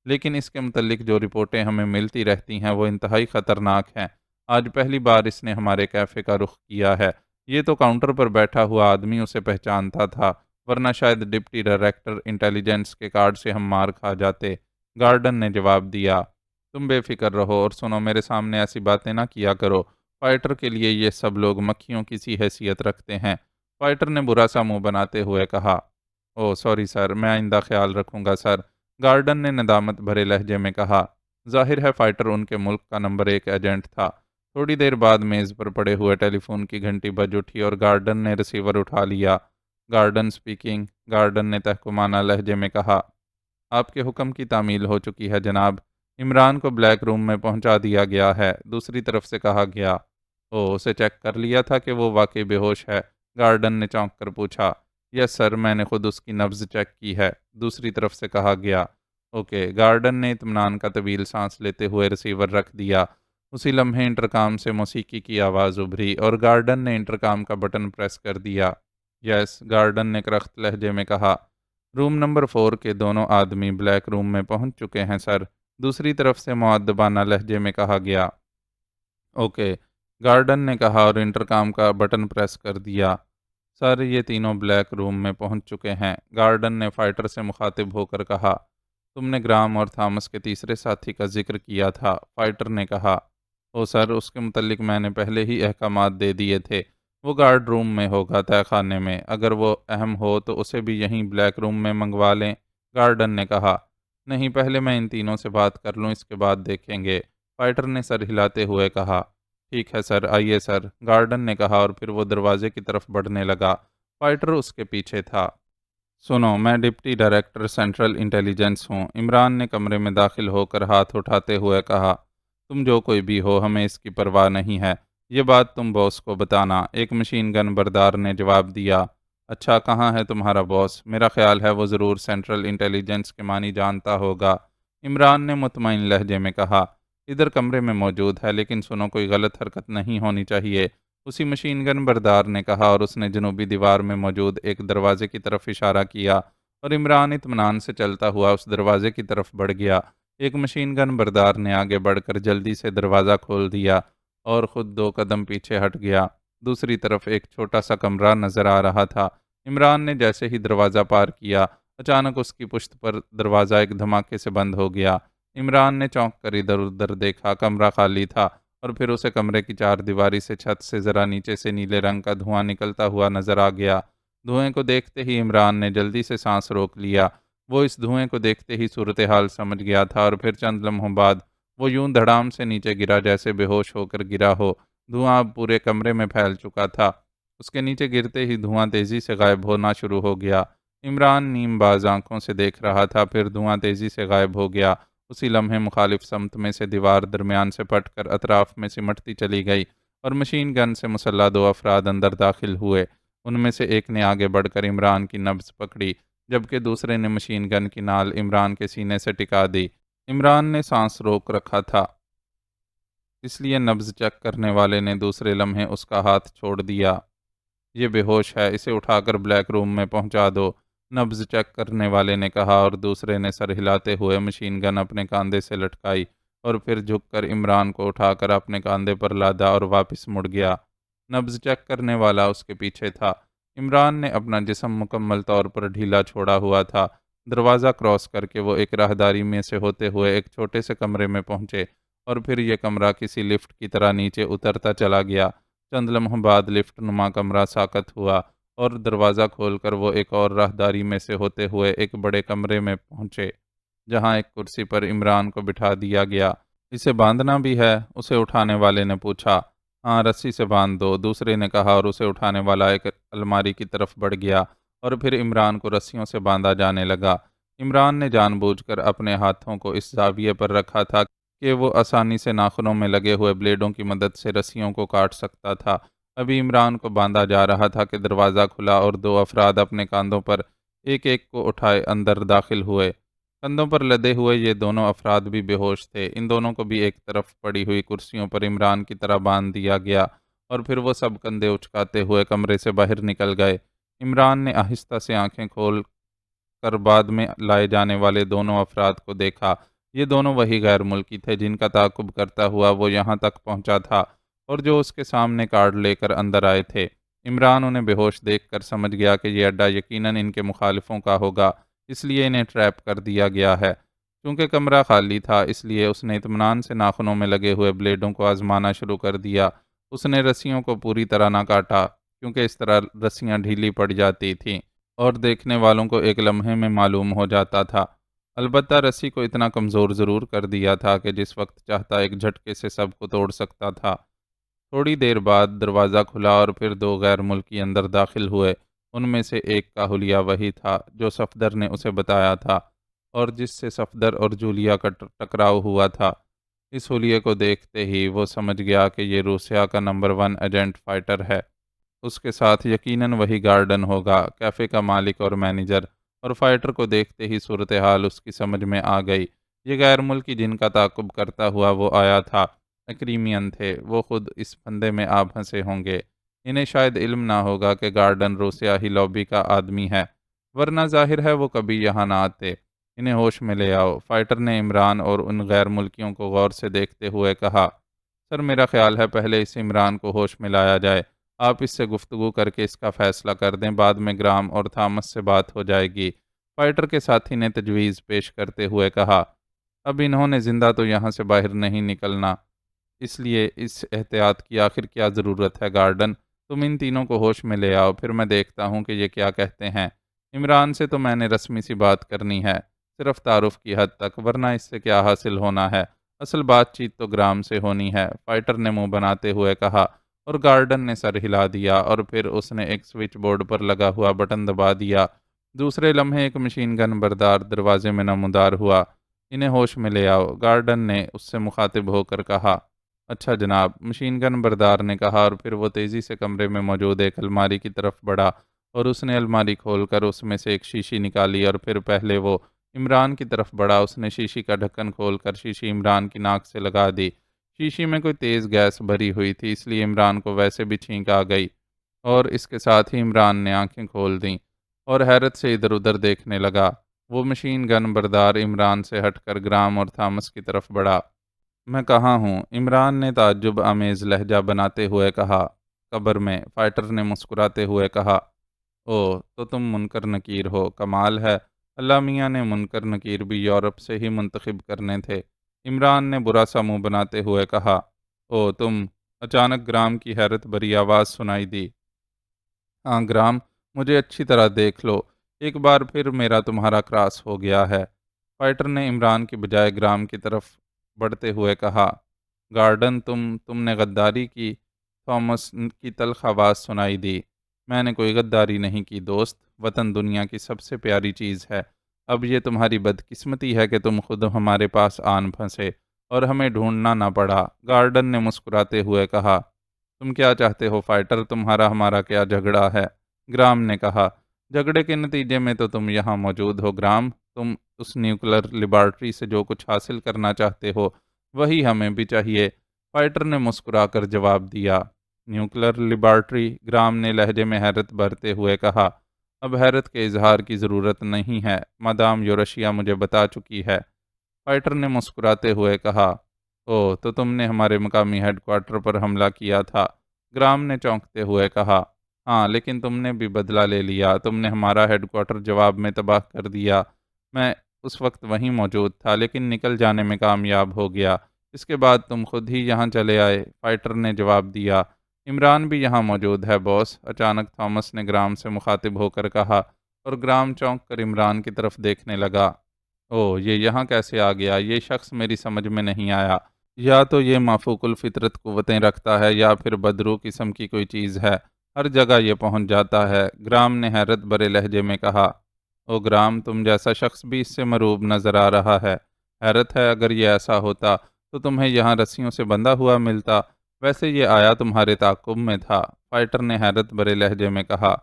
لیکن اس کے متعلق جو رپورٹیں ہمیں ملتی رہتی ہیں وہ انتہائی خطرناک ہیں۔ آج پہلی بار اس نے ہمارے کیفے کا رخ کیا ہے، یہ تو کاؤنٹر پر بیٹھا ہوا آدمی اسے پہچانتا تھا، ورنہ شاید ڈپٹی ڈائریکٹر انٹیلیجنس کے کارڈ سے ہم مار کھا جاتے۔ گارڈن نے جواب دیا، تم بے فکر رہو اور سنو، میرے سامنے ایسی باتیں نہ کیا کرو۔ فائٹر کے لیے یہ سب لوگ مکھیوں کی سی حیثیت رکھتے ہیں۔ فائٹر نے برا سا منہ بناتے ہوئے کہا، او سوری سر، میں آئندہ خیال رکھوں گا سر۔ گارڈن نے ندامت بھرے لہجے میں کہا۔ ظاہر ہے فائٹر ان کے ملک کا نمبر 1 ایجنٹ تھا۔ تھوڑی دیر بعد میز پر پڑے ہوئے ٹیلی فون کی گھنٹی بج اٹھی اور گارڈن نے ریسیور اٹھا لیا۔ گارڈن سپیکنگ، گارڈن نے تحکمانہ لہجے میں کہا۔ آپ کے حکم کی تعمیل ہو چکی ہے جناب۔ عمران کو بلیک روم میں پہنچا دیا گیا ہے، دوسری طرف سے کہا گیا۔ اسے چیک کر لیا تھا کہ وہ واقعی بے ہوش ہے؟ گارڈن نے چونک کر پوچھا۔ یس سر، میں نے خود اس کی نبض چیک کی ہے، دوسری طرف سے کہا گیا۔ اوکے، گارڈن نے اطمینان کا طویل سانس لیتے ہوئے ریسیور رکھ دیا۔ اسی لمحے انٹرکام سے موسیقی کی آواز ابھری اور گارڈن نے انٹرکام کا بٹن پریس کر دیا۔ یس، گارڈن نے کرخت لہجے میں کہا۔ روم نمبر 4 کے دونوں آدمی بلیک روم میں پہنچ چکے ہیں سر، دوسری طرف سے مؤدبانہ لہجے میں کہا گیا۔ اوکے، گارڈن نے کہا اور انٹرکام کا بٹن پریس کر دیا۔ سر، یہ تینوں بلیک روم میں پہنچ چکے ہیں، گارڈن نے فائٹر سے مخاطب ہو کر کہا۔ تم نے گرام اور تھامس کے تیسرے ساتھی کا ذکر کیا تھا، فائٹر نے کہا۔ او سر، اس کے متعلق میں نے پہلے ہی احکامات دے دیے تھے، وہ گارڈ روم میں ہوگا، تہہ خانے میں، اگر وہ اہم ہو تو اسے بھی یہیں بلیک روم میں منگوا لیں، گارڈن نے کہا۔ نہیں، پہلے میں ان تینوں سے بات کر لوں، اس کے بعد دیکھیں گے، فائٹر نے سر ہلاتے ہوئے کہا۔ ٹھیک ہے سر، آئیے سر، گارڈن نے کہا اور پھر وہ دروازے کی طرف بڑھنے لگا۔ فائٹر اس کے پیچھے تھا۔ سنو، میں ڈپٹی ڈائریکٹر سینٹرل انٹیلیجنس ہوں، عمران نے کمرے میں داخل ہو کر ہاتھ اٹھاتے ہوئے کہا۔ تم جو کوئی بھی ہو، ہمیں اس کی پرواہ نہیں ہے، یہ بات تم باس کو بتانا، ایک مشین گن بردار نے جواب دیا۔ اچھا، کہاں ہے تمہارا باس؟ میرا خیال ہے وہ ضرور سینٹرل انٹیلیجنس کے معنی جانتا ہوگا، عمران نے مطمئن لہجے میں کہا۔ ادھر کمرے میں موجود ہے، لیکن سنو، کوئی غلط حرکت نہیں ہونی چاہیے، اسی مشین گن بردار نے کہا اور اس نے جنوبی دیوار میں موجود ایک دروازے کی طرف اشارہ کیا اور عمران اطمینان سے چلتا ہوا اس دروازے کی طرف بڑھ گیا۔ ایک مشین گن بردار نے آگے بڑھ کر جلدی سے دروازہ کھول دیا اور خود 2 قدم پیچھے ہٹ گیا۔ دوسری طرف ایک چھوٹا سا کمرہ نظر آ رہا تھا۔ عمران نے جیسے ہی دروازہ پار کیا، اچانک اس کی پشت پر دروازہ ایک دھماکے سے بند ہو گیا۔ عمران نے چونک کر ادھر ادھر دیکھا، کمرہ خالی تھا اور پھر اسے کمرے کی 4 دیواری سے چھت سے ذرا نیچے سے نیلے رنگ کا دھواں نکلتا ہوا نظر آ گیا۔ دھوئیں کو دیکھتے ہی عمران نے جلدی سے سانس روک لیا، وہ اس دھوئیں کو دیکھتے ہی صورتحال سمجھ گیا تھا اور پھر چند لمحوں بعد وہ یوں دھڑام سے نیچے گرا جیسے بے ہوش ہو کر گرا ہو۔ دھواں اب پورے کمرے میں پھیل چکا تھا، اس کے نیچے گرتے ہی دھواں تیزی سے غائب ہونا شروع ہو گیا۔ عمران نیم باز آنکھوں سے دیکھ رہا تھا، پھر دھواں تیزی سے غائب ہو گیا۔ اسی لمحے مخالف سمت میں سے دیوار درمیان سے پھٹ کر اطراف میں سمٹتی چلی گئی اور مشین گن سے مسلح 2 افراد اندر داخل ہوئے۔ ان میں سے ایک نے آگے بڑھ کر عمران کی نبض پکڑی، جبکہ دوسرے نے مشین گن کی نال عمران کے سینے سے ٹکا دی۔ عمران نے سانس روک رکھا تھا، اس لیے نبض چیک کرنے والے نے دوسرے لمحے اس کا ہاتھ چھوڑ دیا۔ یہ بے ہوش ہے، اسے اٹھا کر بلیک روم میں پہنچا دو، نبض چیک کرنے والے نے کہا اور دوسرے نے سر ہلاتے ہوئے مشین گن اپنے کاندھے سے لٹکائی اور پھر جھک کر عمران کو اٹھا کر اپنے کاندھے پر لادا اور واپس مڑ گیا۔ نبض چیک کرنے والا اس کے پیچھے تھا۔ عمران نے اپنا جسم مکمل طور پر ڈھیلا چھوڑا ہوا تھا۔ دروازہ کراس کر کے وہ ایک راہداری میں سے ہوتے ہوئے ایک چھوٹے سے کمرے میں پہنچے اور پھر یہ کمرہ کسی لفٹ کی طرح نیچے اترتا چلا گیا۔ چند لمحوں بعد لفٹ نما کمرہ ساکت ہوا اور دروازہ کھول کر وہ ایک اور راہداری میں سے ہوتے ہوئے ایک بڑے کمرے میں پہنچے، جہاں ایک کرسی پر عمران کو بٹھا دیا گیا۔ اسے باندھنا بھی ہے؟ اسے اٹھانے والے نے پوچھا۔ ہاں، رسی سے باندھ دو، دوسرے نے کہا اور اسے اٹھانے والا ایک الماری کی طرف بڑھ گیا اور پھر عمران کو رسیوں سے باندھا جانے لگا۔ عمران نے جان بوجھ کر اپنے ہاتھوں کو اس زاویے پر رکھا تھا کہ وہ آسانی سے ناخنوں میں لگے ہوئے بلیڈوں کی مدد سے رسیوں کو کاٹ سکتا تھا۔ ابھی عمران کو باندھا جا رہا تھا کہ دروازہ کھلا اور 2 افراد اپنے کاندھوں پر ایک ایک کو اٹھائے اندر داخل ہوئے۔ کندھوں پر لدے ہوئے یہ دونوں افراد بھی بے ہوش تھے۔ ان دونوں کو بھی ایک طرف پڑی ہوئی کرسیوں پر عمران کی طرح باندھ دیا گیا اور پھر وہ سب کندھے اچکاتے ہوئے کمرے سے باہر نکل گئے۔ عمران نے آہستہ سے آنکھیں کھول کر بعد میں لائے جانے والے دونوں افراد کو دیکھا۔ یہ دونوں وہی غیر ملکی تھے جن کا تعاقب کرتا ہوا وہ یہاں تک پہنچا تھا اور جو اس کے سامنے کارڈ لے کر اندر آئے تھے۔ عمران انہیں بے ہوش دیکھ کر سمجھ گیا کہ یہ اڈہ یقیناً ان کے مخالفوں کا ہوگا، اس لیے انہیں ٹریپ کر دیا گیا ہے۔ چونکہ کمرہ خالی تھا اس لیے اس نے اطمینان سے ناخنوں میں لگے ہوئے بلیڈوں کو آزمانا شروع کر دیا۔ اس نے رسیوں کو پوری طرح نہ کاٹا کیونکہ اس طرح رسیاں ڈھیلی پڑ جاتی تھیں اور دیکھنے والوں کو ایک لمحے میں معلوم ہو جاتا تھا۔ البتہ رسی کو اتنا کمزور ضرور کر دیا تھا کہ جس وقت چاہتا ایک جھٹکے سے سب کو توڑ سکتا تھا۔ تھوڑی دیر بعد دروازہ کھلا اور پھر دو غیر ملکی اندر داخل ہوئے۔ ان میں سے ایک کا حلیہ وہی تھا جو صفدر نے اسے بتایا تھا اور جس سے صفدر اور جولیا کا ٹکراؤ ہوا تھا۔ اس حلیے کو دیکھتے ہی وہ سمجھ گیا کہ یہ روسیا کا نمبر 1 ایجنٹ فائٹر ہے۔ اس کے ساتھ یقیناً وہی گارڈن ہوگا، کیفے کا مالک اور مینیجر، اور فائٹر کو دیکھتے ہی صورتحال اس کی سمجھ میں آ گئی۔ یہ غیر ملکی جن کا تعاقب کرتا ہوا وہ آیا تھا ایکریمین تھے۔ وہ خود اس پھندے میں آ پھنسے ہوں گے۔ انہیں شاید علم نہ ہوگا کہ گارڈن روسیا ہی لابی کا آدمی ہے، ورنہ ظاہر ہے وہ کبھی یہاں نہ آتے۔ انہیں ہوش میں لے آؤ۔ فائٹر نے عمران اور ان غیر ملکیوں کو غور سے دیکھتے ہوئے کہا، سر میرا خیال ہے پہلے اس عمران کو ہوش میں لایا جائے۔ آپ اس سے گفتگو کر کے اس کا فیصلہ کر دیں، بعد میں گرام اور تھامس سے بات ہو جائے گی۔ فائٹر کے ساتھی نے تجویز پیش کرتے ہوئے کہا، اب انہوں نے زندہ تو یہاں سے باہر نہیں نکلنا، اس لیے اس احتیاط کی آخر کیا ضرورت ہے؟ گارڈن، تم ان تینوں کو ہوش میں لے آؤ، پھر میں دیکھتا ہوں کہ یہ کیا کہتے ہیں۔ عمران سے تو میں نے رسمی سی بات کرنی ہے، صرف تعارف کی حد تک، ورنہ اس سے کیا حاصل ہونا ہے؟ اصل بات چیت تو گرام سے ہونی ہے، فائٹر نے منہ بناتے ہوئے کہا، اور گارڈن نے سر ہلا دیا اور پھر اس نے ایک سوئچ بورڈ پر لگا ہوا بٹن دبا دیا۔ دوسرے لمحے ایک مشین گن بردار دروازے میں نمودار ہوا۔ انہیں ہوش میں لے آؤ، گارڈن نے اس سے مخاطب ہو کر کہا۔ اچھا جناب، مشین گن بردار نے کہا، اور پھر وہ تیزی سے کمرے میں موجود ایک الماری کی طرف بڑھا اور اس نے الماری کھول کر اس میں سے ایک شیشی نکالی، اور پھر پہلے وہ عمران کی طرف بڑھا۔ اس نے شیشی کا ڈھکن کھول کر شیشی عمران کی ناک سے لگا دی۔ شیشی میں کوئی تیز گیس بھری ہوئی تھی، اس لیے عمران کو ویسے بھی چھینک آ گئی، اور اس کے ساتھ ہی عمران نے آنکھیں کھول دیں اور حیرت سے ادھر ادھر دیکھنے لگا۔ وہ مشین گن بردار عمران سے ہٹ کر گرام اور تھامس کی طرف بڑھا۔ میں کہاں ہوں؟ عمران نے تعجب آمیز لہجہ بناتے ہوئے کہا۔ قبر میں، فائٹر نے مسکراتے ہوئے کہا۔ او، تو تم منکر نکیر ہو، کمال ہے۔ اللہ میاں نے منکر نکیر بھی یورپ سے ہی منتخب کرنے تھے۔ عمران نے برا سا منہ بناتے ہوئے کہا۔ او تم! اچانک گرام کی حیرت بھری آواز سنائی دی۔ ہاں گرام، مجھے اچھی طرح دیکھ لو، ایک بار پھر میرا تمہارا کراس ہو گیا ہے۔ فائٹر نے عمران کی بجائے گرام کی طرف بڑھتے ہوئے کہا۔ گارڈن، تم نے غداری کی؟ تھامس کی تلخ آواز سنائی دی۔ میں نے کوئی غداری نہیں کی دوست، وطن دنیا کی سب سے پیاری چیز ہے۔ اب یہ تمہاری بدقسمتی ہے کہ تم خود ہمارے پاس آن پھنسے اور ہمیں ڈھونڈنا نہ پڑا۔ گارڈن نے مسکراتے ہوئے کہا۔ تم کیا چاہتے ہو فائٹر؟ تمہارا ہمارا کیا جھگڑا ہے؟ گرام نے کہا۔ جھگڑے کے نتیجے میں تو تم یہاں موجود ہو گرام۔ تم اس نیوکلر لیبارٹری سے جو کچھ حاصل کرنا چاہتے ہو وہی ہمیں بھی چاہیے، فائٹر نے مسکرا کر جواب دیا۔ Nuclear laboratory? گرام نے لہجے میں حیرت بھرتے ہوئے کہا۔ اب حیرت کے اظہار کی ضرورت نہیں ہے، مادام یورشیا مجھے بتا چکی ہے، فائٹر نے مسکراتے ہوئے کہا۔ او، تو تم نے ہمارے مقامی ہیڈ کوارٹر پر حملہ کیا تھا؟ گرام نے چونکتے ہوئے کہا۔ ہاں، لیکن تم نے بھی بدلہ لے لیا، تم نے ہمارا ہیڈ کوارٹر جواب میں تباہ کر دیا۔ میں اس وقت وہیں موجود تھا لیکن نکل جانے میں کامیاب ہو گیا، اس کے بعد تم خود ہی یہاں چلے آئے، فائٹر نے جواب دیا۔ عمران بھی یہاں موجود ہے باس، اچانک تھامس نے گرام سے مخاطب ہو کر کہا، اور گرام چونک کر عمران کی طرف دیکھنے لگا۔ او، یہ یہاں کیسے آ گیا؟ یہ شخص میری سمجھ میں نہیں آیا، یا تو یہ مافوق الفطرت قوتیں رکھتا ہے یا پھر بدرو قسم کی کوئی چیز ہے، ہر جگہ یہ پہنچ جاتا ہے، گرام نے حیرت بھرے لہجے میں کہا۔ او گرام، تم جیسا شخص بھی اس سے مروب نظر آ رہا ہے، حیرت ہے اگر یہ ایسا ہوتا تو تمہیں یہاں رسیوں سے بندھا ہوا ملتا، ویسے یہ آیا تمہارے تعاقب میں تھا، فائٹر نے حیرت بھرے لہجے میں کہا۔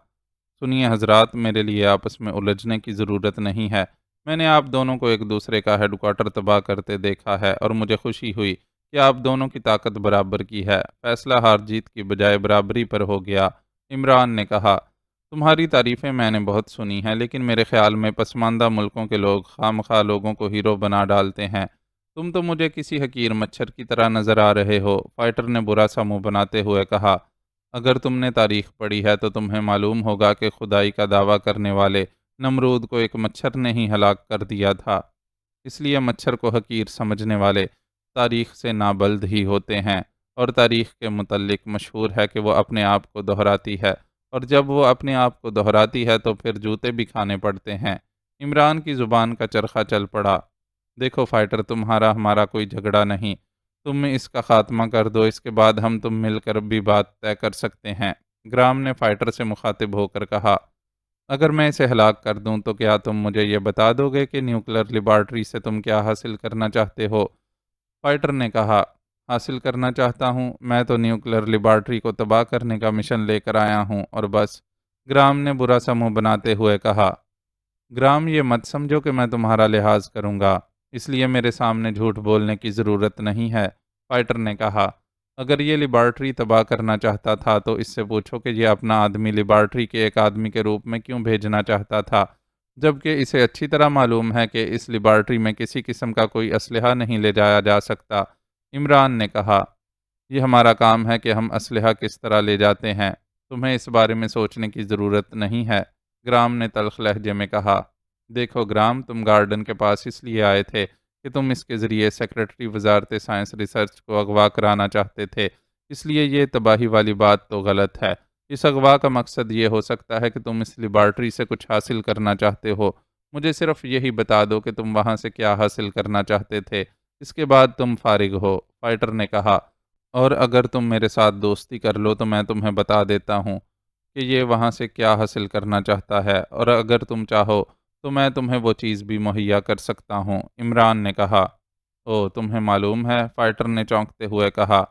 سنیے حضرات، میرے لیے آپس میں الجھنے کی ضرورت نہیں ہے، میں نے آپ دونوں کو ایک دوسرے کا ہیڈ کوارٹر تباہ کرتے دیکھا ہے اور مجھے خوشی ہوئی کہ آپ دونوں کی طاقت برابر کی ہے، فیصلہ ہار جیت کی بجائے برابری پر ہو گیا، عمران نے کہا۔ تمہاری تعریفیں میں نے بہت سنی ہیں لیکن میرے خیال میں پسماندہ ملکوں کے لوگ خواہ لوگوں کو ہیرو بنا ڈالتے ہیں، تم تو مجھے کسی حقیر مچھر کی طرح نظر آ رہے ہو، فائٹر نے برا سا منہ بناتے ہوئے کہا۔ اگر تم نے تاریخ پڑھی ہے تو تمہیں معلوم ہوگا کہ خدائی کا دعویٰ کرنے والے نمرود کو ایک مچھر نے ہی ہلاک کر دیا تھا، اس لیے مچھر کو حقیر سمجھنے والے تاریخ سے نابلد ہی ہوتے ہیں، اور تاریخ کے متعلق مشہور ہے کہ وہ اپنے آپ کو دہراتی ہے، اور جب وہ اپنے آپ کو دہراتی ہے تو پھر جوتے بھی کھانے پڑتے ہیں۔ عمران کی زبان کا چرخہ چل پڑا۔ دیکھو فائٹر، تمہارا ہمارا کوئی جھگڑا نہیں، تم اس کا خاتمہ کر دو، اس کے بعد ہم تم مل کر بھی بات طے کر سکتے ہیں۔ گرام نے فائٹر سے مخاطب ہو کر کہا، اگر میں اسے ہلاک کر دوں تو کیا تم مجھے یہ بتا دو گے کہ نیوکلر لیبارٹری سے تم کیا حاصل کرنا چاہتے ہو؟ فائٹر نے کہا، حاصل کرنا چاہتا ہوں؟ میں تو نیوکلر لیبارٹری کو تباہ کرنے کا مشن لے کر آیا ہوں اور بس۔ گرام نے برا سا منہ بناتے ہوئے کہا، گرام یہ مت سمجھو کہ میں تمہارا لحاظ کروں گا، اس لیے میرے سامنے جھوٹ بولنے کی ضرورت نہیں ہے۔ فائٹر نے کہا، اگر یہ لیبارٹری تباہ کرنا چاہتا تھا تو اس سے پوچھو کہ یہ اپنا آدمی لیبارٹری کے ایک آدمی کے روپ میں کیوں بھیجنا چاہتا تھا، جبکہ اسے اچھی طرح معلوم ہے کہ اس لیبارٹری میں کسی قسم کا کوئی اسلحہ نہیں لے جایا جا سکتا۔ عمران نے کہا، یہ ہمارا کام ہے کہ ہم اسلحہ کس طرح لے جاتے ہیں، تمہیں اس بارے میں سوچنے کی ضرورت نہیں ہے۔ گرام نے تلخ لہجے میں کہا، دیکھو گرام، تم گارڈن کے پاس اس لیے آئے تھے کہ تم اس کے ذریعے سیکرٹری وزارت سائنس ریسرچ کو اغوا کرانا چاہتے تھے، اس لیے یہ تباہی والی بات تو غلط ہے۔ اس اغوا کا مقصد یہ ہو سکتا ہے کہ تم اس لیبارٹری سے کچھ حاصل کرنا چاہتے ہو۔ مجھے صرف یہی بتا دو کہ تم وہاں سے کیا حاصل کرنا چاہتے تھے، اس کے بعد تم فارغ ہو۔ فائٹر نے کہا، اور اگر تم میرے ساتھ دوستی کر لو تو میں تمہیں بتا دیتا ہوں کہ یہ وہاں سے کیا حاصل کرنا چاہتا ہے، اور اگر تم چاہو تو میں تمہیں وہ چیز بھی مہیا کر سکتا ہوں۔ عمران نے کہا، او تمہیں معلوم ہے؟ فائٹر نے چونکتے ہوئے کہا،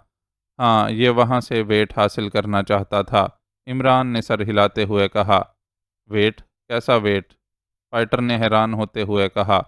ہاں، یہ وہاں سے ویٹ حاصل کرنا چاہتا تھا۔ عمران نے سر ہلاتے ہوئے کہا، ویٹ؟ کیسا ویٹ؟ فائٹر نے حیران ہوتے ہوئے کہا،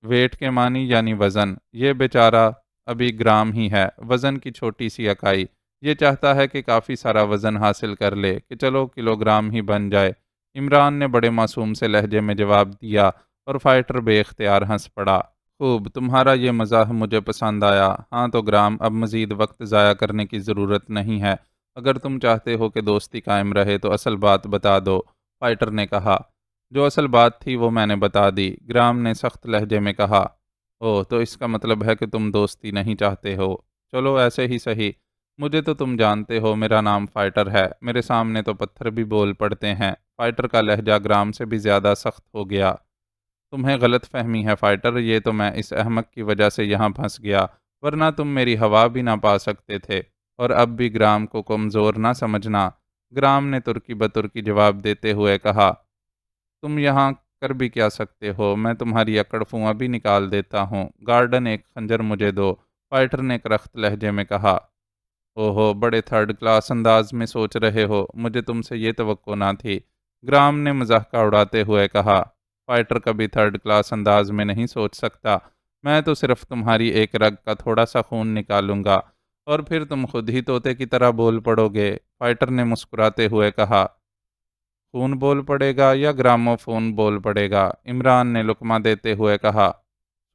ویٹ کے معنی یعنی وزن۔ یہ بیچارہ ابھی گرام ہی ہے، وزن کی چھوٹی سی اکائی۔ یہ چاہتا ہے کہ کافی سارا وزن حاصل کر لے، کہ چلو کلو گرام ہی بن جائے۔ عمران نے بڑے معصوم سے لہجے میں جواب دیا، اور فائٹر بے اختیار ہنس پڑا۔ خوب، تمہارا یہ مزاح مجھے پسند آیا۔ ہاں تو گرام، اب مزید وقت ضائع کرنے کی ضرورت نہیں ہے، اگر تم چاہتے ہو کہ دوستی قائم رہے تو اصل بات بتا دو۔ فائٹر نے کہا، جو اصل بات تھی وہ میں نے بتا دی۔ گرام نے سخت لہجے میں کہا، او تو اس کا مطلب ہے کہ تم دوستی نہیں چاہتے ہو؟ چلو ایسے ہی صحیح، مجھے تو تم جانتے ہو میرا نام فائٹر ہے، میرے سامنے تو پتھر بھی بول پڑتے ہیں۔ فائٹر کا لہجہ گرام سے بھی زیادہ سخت ہو گیا۔ تمہیں غلط فہمی ہے فائٹر، یہ تو میں اس احمق کی وجہ سے یہاں پھنس گیا، ورنہ تم میری ہوا بھی نہ پا سکتے تھے۔ اور اب بھی گرام کو کمزور نہ سمجھنا۔ گرام نے ترکی بترکی جواب دیتے ہوئے کہا، تم یہاں کر بھی کیا سکتے ہو؟ میں تمہاری اکڑ فواں بھی نکال دیتا ہوں۔ گارڈن، ایک خنجر مجھے دو۔ فائٹر نے کرخت لہجے میں کہا، اوہو، بڑے تھرڈ کلاس انداز میں سوچ رہے ہو، مجھے تم سے یہ توقع نہ تھی۔ گرام نے مضحکہ اڑاتے ہوئے کہا، فائٹر کبھی تھرڈ کلاس انداز میں نہیں سوچ سکتا، میں تو صرف تمہاری ایک رگ کا تھوڑا سا خون نکالوں گا اور پھر تم خود ہی طوطے کی طرح بول پڑو گے۔ فائٹر نے مسکراتے ہوئے کہا، خون بول پڑے گا یا گرامو فون بول پڑے گا؟ عمران نے لقمہ دیتے ہوئے کہا،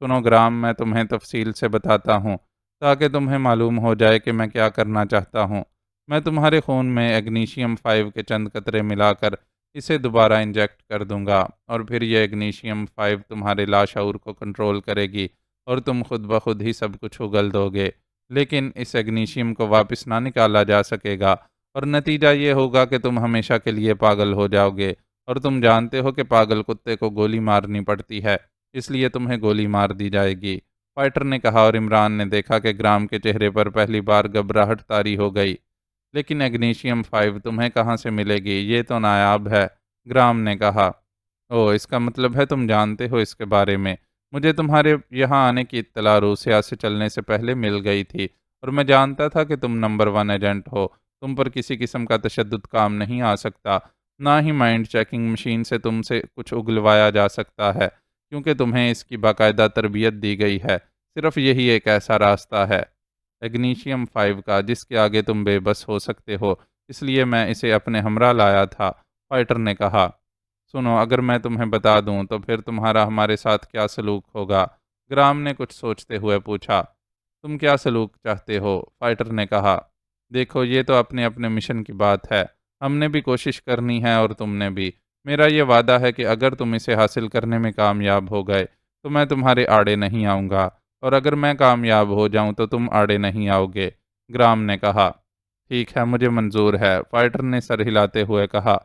سنو گرام، میں تمہیں تفصیل سے بتاتا ہوں تاکہ تمہیں معلوم ہو جائے کہ میں کیا کرنا چاہتا ہوں۔ میں تمہارے خون میں ایگنیشیم 5 کے چند قطرے ملا کر اسے دوبارہ انجیکٹ کر دوں گا، اور پھر یہ ایگنیشیم 5 تمہارے لاشعور کو کنٹرول کرے گی اور تم خود بخود ہی سب کچھ اگل دو گے، لیکن اس ایگنیشیم کو واپس نہ نکالا جا سکے گا، اور نتیجہ یہ ہوگا کہ تم ہمیشہ کے لیے پاگل ہو جاؤ گے، اور تم جانتے ہو کہ پاگل کتے کو گولی مارنی پڑتی ہے، اس لیے تمہیں گولی مار دی جائے گی۔ فائٹر نے کہا، اور عمران نے دیکھا کہ گرام کے چہرے پر پہلی بار گھبراہٹ طاری ہو گئی۔ لیکن ایگنیشیم 5 تمہیں کہاں سے ملے گی؟ یہ تو نایاب ہے۔ گرام نے کہا، او اس کا مطلب ہے تم جانتے ہو اس کے بارے میں؟ مجھے تمہارے یہاں آنے کی اطلاع روسیا سے چلنے سے پہلے مل گئی تھی، اور میں جانتا تھا کہ تم نمبر 1 ایجنٹ ہو، تم پر کسی قسم کا تشدد کام نہیں آ سکتا، نہ ہی مائنڈ چیکنگ مشین سے تم سے کچھ اگلوایا جا سکتا ہے، کیونکہ تمہیں اس کی باقاعدہ تربیت دی گئی ہے۔ صرف یہی ایک ایسا راستہ ہے ایگنیشیم 5 کا جس کے آگے تم بے بس ہو سکتے ہو، اس لیے میں اسے اپنے ہمراہ لایا تھا۔ فائٹر نے کہا، سنو، اگر میں تمہیں بتا دوں تو پھر تمہارا ہمارے ساتھ کیا سلوک ہوگا؟ گرام نے کچھ سوچتے ہوئے پوچھا، تم کیا سلوک چاہتے ہو؟ فائٹر نے کہا، دیکھو یہ تو اپنے اپنے مشن کی بات ہے، ہم نے بھی کوشش کرنی ہے اور تم نے بھی۔ میرا یہ وعدہ ہے کہ اگر تم اسے حاصل کرنے میں کامیاب ہو گئے تو میں تمہارے آڑے نہیں آؤں گا، اور اگر میں کامیاب ہو جاؤں تو تم آڑے نہیں آؤ گے۔ گرام نے کہا، ٹھیک ہے، مجھے منظور ہے۔ فائٹر نے سر ہلاتے ہوئے کہا،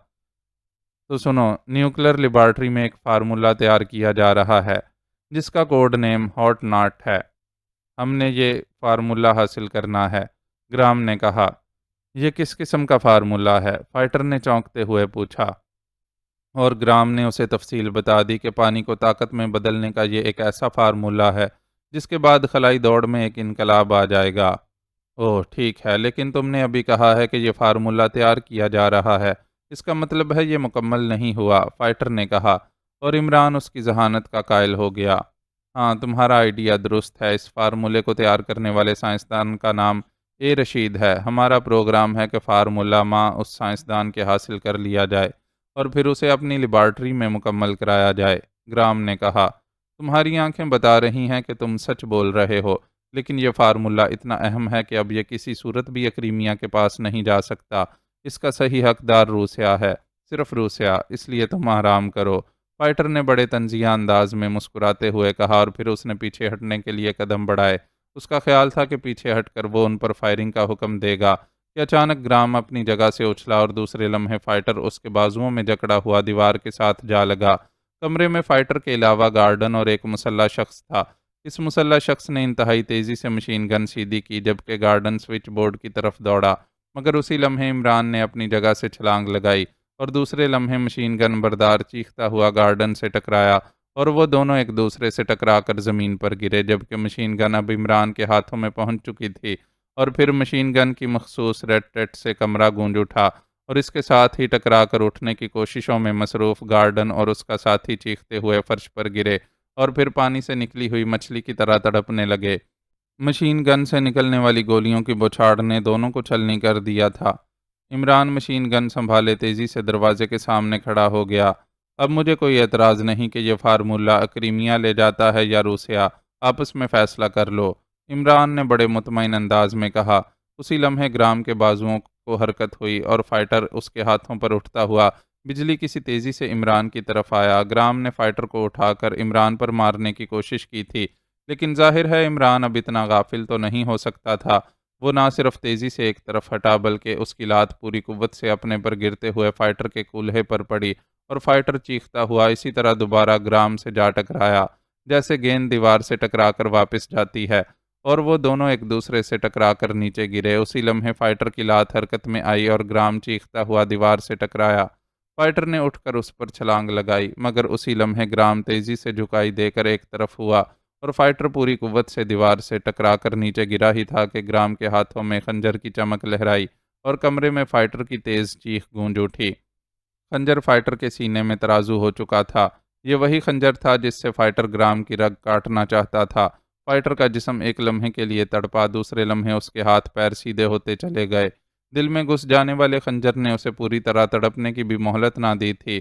تو سنو، نیوکلر لیبارٹری میں ایک فارمولہ تیار کیا جا رہا ہے جس کا کوڈ نیم ہاٹ ناٹ ہے۔ ہم نے یہ فارمولہ حاصل کرنا ہے۔ گرام نے کہا، یہ کس قسم کا فارمولہ ہے؟ فائٹر نے چونکتے ہوئے پوچھا، اور گرام نے اسے تفصیل بتا دی کہ پانی کو طاقت میں بدلنے کا یہ ایک ایسا فارمولہ ہے جس کے بعد خلائی دوڑ میں ایک انقلاب آ جائے گا۔ اوہ ٹھیک ہے، لیکن تم نے ابھی کہا ہے کہ یہ فارمولہ تیار کیا جا رہا ہے، اس کا مطلب ہے یہ مکمل نہیں ہوا، فائٹر نے کہا، اور عمران اس کی ذہانت کا قائل ہو گیا۔ ہاں، تمہارا آئیڈیا درست ہے، اس فارمولے کو تیار کرنے والے سائنسدان کا نام اے رشید ہے۔ ہمارا پروگرام ہے کہ فارمولہ ماں اس سائنسدان کے حاصل کر لیا جائے اور پھر اسے اپنی لیبارٹری میں مکمل کرایا جائے۔ گرام نے کہا، تمہاری آنکھیں بتا رہی ہیں کہ تم سچ بول رہے ہو، لیکن یہ فارمولہ اتنا اہم ہے کہ اب یہ کسی صورت بھی اکریمیا کے پاس نہیں جا سکتا۔ اس کا صحیح حقدار روسیا ہے، صرف روسیا، اس لیے تم آرام کرو۔ فائٹر نے بڑے طنزیہ انداز میں مسکراتے ہوئے کہا، اور پھر اس نے پیچھے ہٹنے کے لیے قدم بڑھائے۔ اس کا خیال تھا کہ پیچھے ہٹ کر وہ ان پر فائرنگ کا حکم دے گا کہ اچانک گرام اپنی جگہ سے اچھلا اور دوسرے لمحے فائٹر اس کے بازوؤں میں جکڑا ہوا دیوار کے ساتھ جا لگا۔ کمرے میں فائٹر کے علاوہ گارڈن اور ایک مسلح شخص تھا۔ اس مسلح شخص نے انتہائی تیزی سے مشین گن سیدھی کی جبکہ گارڈن سوئچ بورڈ کی طرف دوڑا، مگر اسی لمحے عمران نے اپنی جگہ سے چھلانگ لگائی اور دوسرے لمحے مشین گن بردار چیختا ہوا گارڈن سے ٹکرایا اور وہ دونوں ایک دوسرے سے ٹکرا کر زمین پر گرے جبکہ مشین گن اب عمران کے ہاتھوں میں پہنچ چکی تھی، اور پھر مشین گن کی مخصوص ریٹ ٹیٹ سے کمرہ گونج اٹھا اور اس کے ساتھ ہی ٹکرا کر اٹھنے کی کوششوں میں مصروف گارڈن اور اس کا ساتھی چیختے ہوئے فرش پر گرے اور پھر پانی سے نکلی ہوئی مچھلی کی طرح تڑپنے لگے۔ مشین گن سے نکلنے والی گولیوں کی بوچھاڑ نے دونوں کو چھلنی کر دیا تھا۔ عمران مشین گن سنبھالے تیزی سے دروازے کے سامنے کھڑا ہو گیا۔ اب مجھے کوئی اعتراض نہیں کہ یہ فارمولہ اکریمیا لے جاتا ہے یا روسیا، آپس میں فیصلہ کر لو، عمران نے بڑے مطمئن انداز میں کہا۔ اسی لمحے گرام کے بازوؤں کو حرکت ہوئی اور فائٹر اس کے ہاتھوں پر اٹھتا ہوا بجلی کسی تیزی سے عمران کی طرف آیا۔ گرام نے فائٹر کو اٹھا کر عمران پر مارنے کی کوشش کی تھی، لیکن ظاہر ہے عمران اب اتنا غافل تو نہیں ہو سکتا تھا۔ وہ نہ صرف تیزی سے ایک طرف ہٹا بلکہ اس کی لات پوری قوت سے اپنے پر گرتے ہوئے فائٹر کے کولہے پر پڑی اور فائٹر چیختا ہوا اسی طرح دوبارہ گرام سے جا ٹکرایا جیسے گیند دیوار سے ٹکرا کر واپس جاتی ہے، اور وہ دونوں ایک دوسرے سے ٹکرا کر نیچے گرے۔ اسی لمحے فائٹر کی لات حرکت میں آئی اور گرام چیختا ہوا دیوار سے ٹکرایا۔ فائٹر نے اٹھ کر اس پر چھلانگ لگائی، مگر اسی لمحے گرام تیزی سے جھکائی دے کر ایک طرف ہوا اور فائٹر پوری قوت سے دیوار سے ٹکرا کر نیچے گرا ہی تھا کہ گرام کے ہاتھوں میں خنجر کی چمک لہرائی اور کمرے میں فائٹر کی تیز چیخ گونج اٹھی۔ خنجر فائٹر کے سینے میں ترازو ہو چکا تھا۔ یہ وہی خنجر تھا جس سے فائٹر گرام کی رگ کاٹنا چاہتا تھا۔ فائٹر کا جسم ایک لمحے کے لیے تڑپا، دوسرے لمحے اس کے ہاتھ پیر سیدھے ہوتے چلے گئے۔ دل میں گھس جانے والے خنجر نے اسے پوری طرح تڑپنے کی بھی مہلت نہ دی تھی۔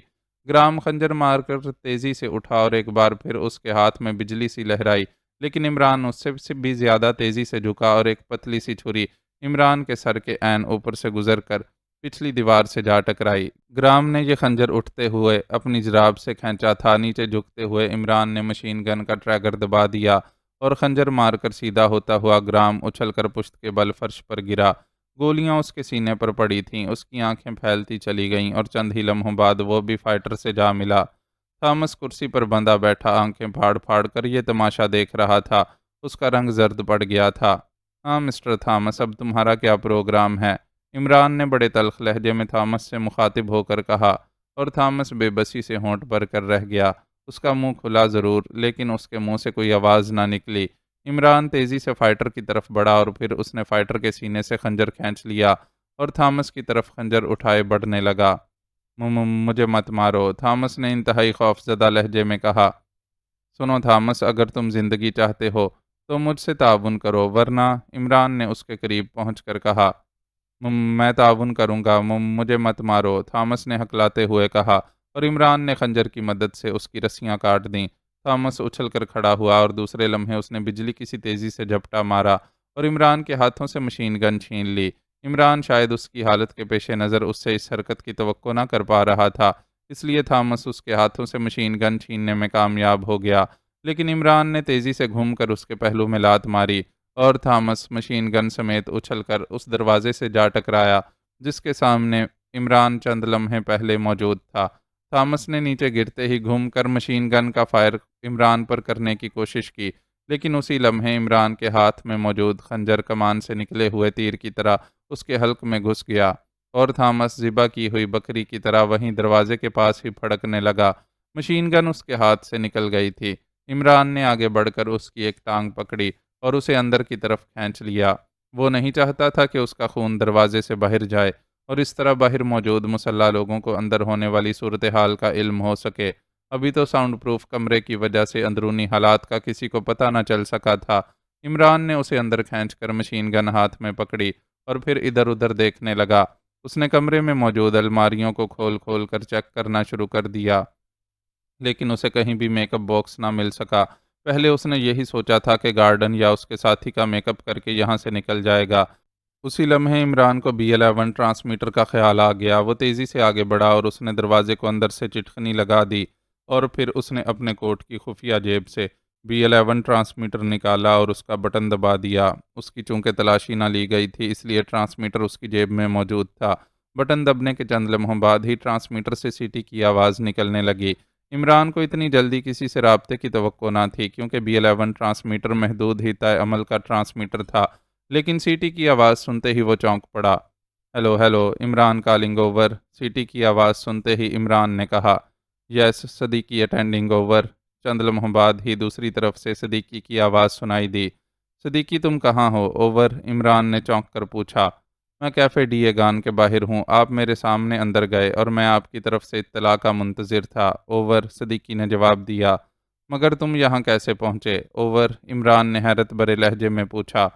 گرام خنجر مار کر تیزی سے اٹھا اور ایک بار پھر اس کے ہاتھ میں بجلی سی لہرائی، لیکن عمران اس سے بھی زیادہ تیزی سے جھکا اور ایک پتلی سی چھری عمران کے سر کے عین اوپر سے گزر کر پچھلی دیوار سے جا ٹکرائی۔ گرام نے یہ خنجر اٹھتے ہوئے اپنی جراب سے کھینچا تھا۔ نیچے جھکتے ہوئے عمران نے مشین گن کا ٹریگر دبا دیا اور خنجر مار کر سیدھا ہوتا ہوا گرام اچھل کر پشت کے بل فرش پر گرا۔ گولیاں اس کے سینے پر پڑی تھیں، اس کی آنکھیں پھیلتی چلی گئیں اور چند ہی لمحوں بعد وہ بھی فائٹر سے جا ملا۔ تھامس کرسی پر بندھا بیٹھا آنکھیں پھاڑ پھاڑ کر یہ تماشا دیکھ رہا تھا۔ اس کا رنگ زرد پڑ گیا تھا۔ ہاں مسٹر تھامس، اب تمہارا کیا پروگرام ہے؟ عمران نے بڑے تلخ لہجے میں تھامس سے مخاطب ہو کر کہا، اور تھامس بے بسی سے ہونٹ بھر کر رہ گیا۔ اس کا منہ کھلا ضرور، لیکن اس کے منہ سے کوئی آواز نہ نکلی۔ عمران تیزی سے فائٹر کی طرف بڑھا اور پھر اس نے فائٹر کے سینے سے خنجر کھینچ لیا اور تھامس کی طرف خنجر اٹھائے بڑھنے لگا۔ مجھے مت مارو، تھامس نے انتہائی خوف زدہ لہجے میں کہا۔ سنو تھامس، اگر تم زندگی چاہتے ہو تو مجھ سے تعاون کرو، ورنہ، عمران نے اس کے قریب پہنچ کر کہا۔ میں تعاون کروں گا، مجھے مت مارو، تھامس نے ہکلاتے ہوئے کہا، اور عمران نے خنجر کی مدد سے اس کی رسیاں کاٹ دیں۔ تھامس اچھل کر کھڑا ہوا اور دوسرے لمحے اس نے بجلی کسی تیزی سے جھپٹا مارا اور عمران کے ہاتھوں سے مشین گن چھین لی۔ عمران شاید اس کی حالت کے پیش نظر اس سے اس حرکت کی توقع نہ کر پا رہا تھا، اس لیے تھامس اس کے ہاتھوں سے مشین گن چھیننے میں کامیاب ہو گیا۔ لیکن عمران نے تیزی سے گھوم کر اس کے پہلو میں لات ماری اور تھامس مشین گن سمیت اچھل کر اس دروازے سے جا ٹکرایا جس کے سامنے عمران چند لمحے پہلے موجود تھا۔ تھامس نے نیچے گرتے ہی گھوم کر مشین گن کا فائر عمران پر کرنے کی کوشش کی، لیکن اسی لمحے عمران کے ہاتھ میں موجود خنجر کمان سے نکلے ہوئے تیر کی طرح اس کے حلق میں گھس گیا اور تھامس ذبح کی ہوئی بکری کی طرح وہیں دروازے کے پاس ہی پھڑکنے لگا۔ مشین گن اس کے ہاتھ سے نکل گئی تھی۔ عمران نے آگے بڑھ کر اس کی ایک ٹانگ پکڑی اور اسے اندر کی طرف کھینچ لیا۔ وہ نہیں چاہتا تھا کہ اس کا خون دروازے سے باہر جائے اور اس طرح باہر موجود مسلح لوگوں کو اندر ہونے والی صورتحال کا علم ہو سکے۔ ابھی تو ساؤنڈ پروف کمرے کی وجہ سے اندرونی حالات کا کسی کو پتہ نہ چل سکا تھا۔ عمران نے اسے اندر کھینچ کر مشین گن ہاتھ میں پکڑی اور پھر ادھر ادھر دیکھنے لگا۔ اس نے کمرے میں موجود الماریوں کو کھول کھول کر چیک کرنا شروع کر دیا، لیکن اسے کہیں بھی میک اپ باکس نہ مل سکا۔ پہلے اس نے یہی سوچا تھا کہ گارڈن یا اس کے ساتھی کا میک اپ کر کے یہاں سے نکل جائے گا۔ اسی لمحے عمران کو BL11 ٹرانسمیٹر کا خیال آ گیا۔ وہ تیزی سے آگے بڑھا اور اس نے دروازے کو اندر سے چٹکنی لگا دی اور پھر اس نے اپنے کوٹ کی خفیہ جیب سے BL11 ٹرانسمیٹر نکالا اور اس کا بٹن دبا دیا۔ اس کی چونکہ تلاشی نہ لی گئی تھی اس لیے ٹرانسمیٹر اس کی جیب میں موجود تھا۔ بٹن دبنے کے چند لمحوں بعد ہی ٹرانسمیٹر سے سیٹی کی آواز نکلنے لگی۔ عمران کو اتنی جلدی کسی سے رابطے کی توقع نہ تھی کیونکہ BL11 ٹرانسمیٹر محدود ہی طے عمل کا ٹرانسمیٹر تھا، لیکن سیٹی کی آواز سنتے ہی وہ چونک پڑا۔ Hello hello, Imran calling over. سیٹی کی آواز سنتے ہی عمران نے کہا، یس صدیقی اٹینڈنگ اوور۔ چند لمحوں بعد ہی دوسری طرف سے صدیقی کی آواز سنائی دی۔ صدیقی تم کہاں ہو؟ اوور، عمران نے چونک کر پوچھا۔ میں کیفے ڈی ایگان کے باہر ہوں، آپ میرے سامنے اندر گئے اور میں آپ کی طرف سے اطلاع کا منتظر تھا۔ اوور، صدیقی نے جواب دیا۔ مگر تم یہاں کیسے پہنچے؟ اوور، عمران نے حیرت بھرے لہجے میں پوچھا۔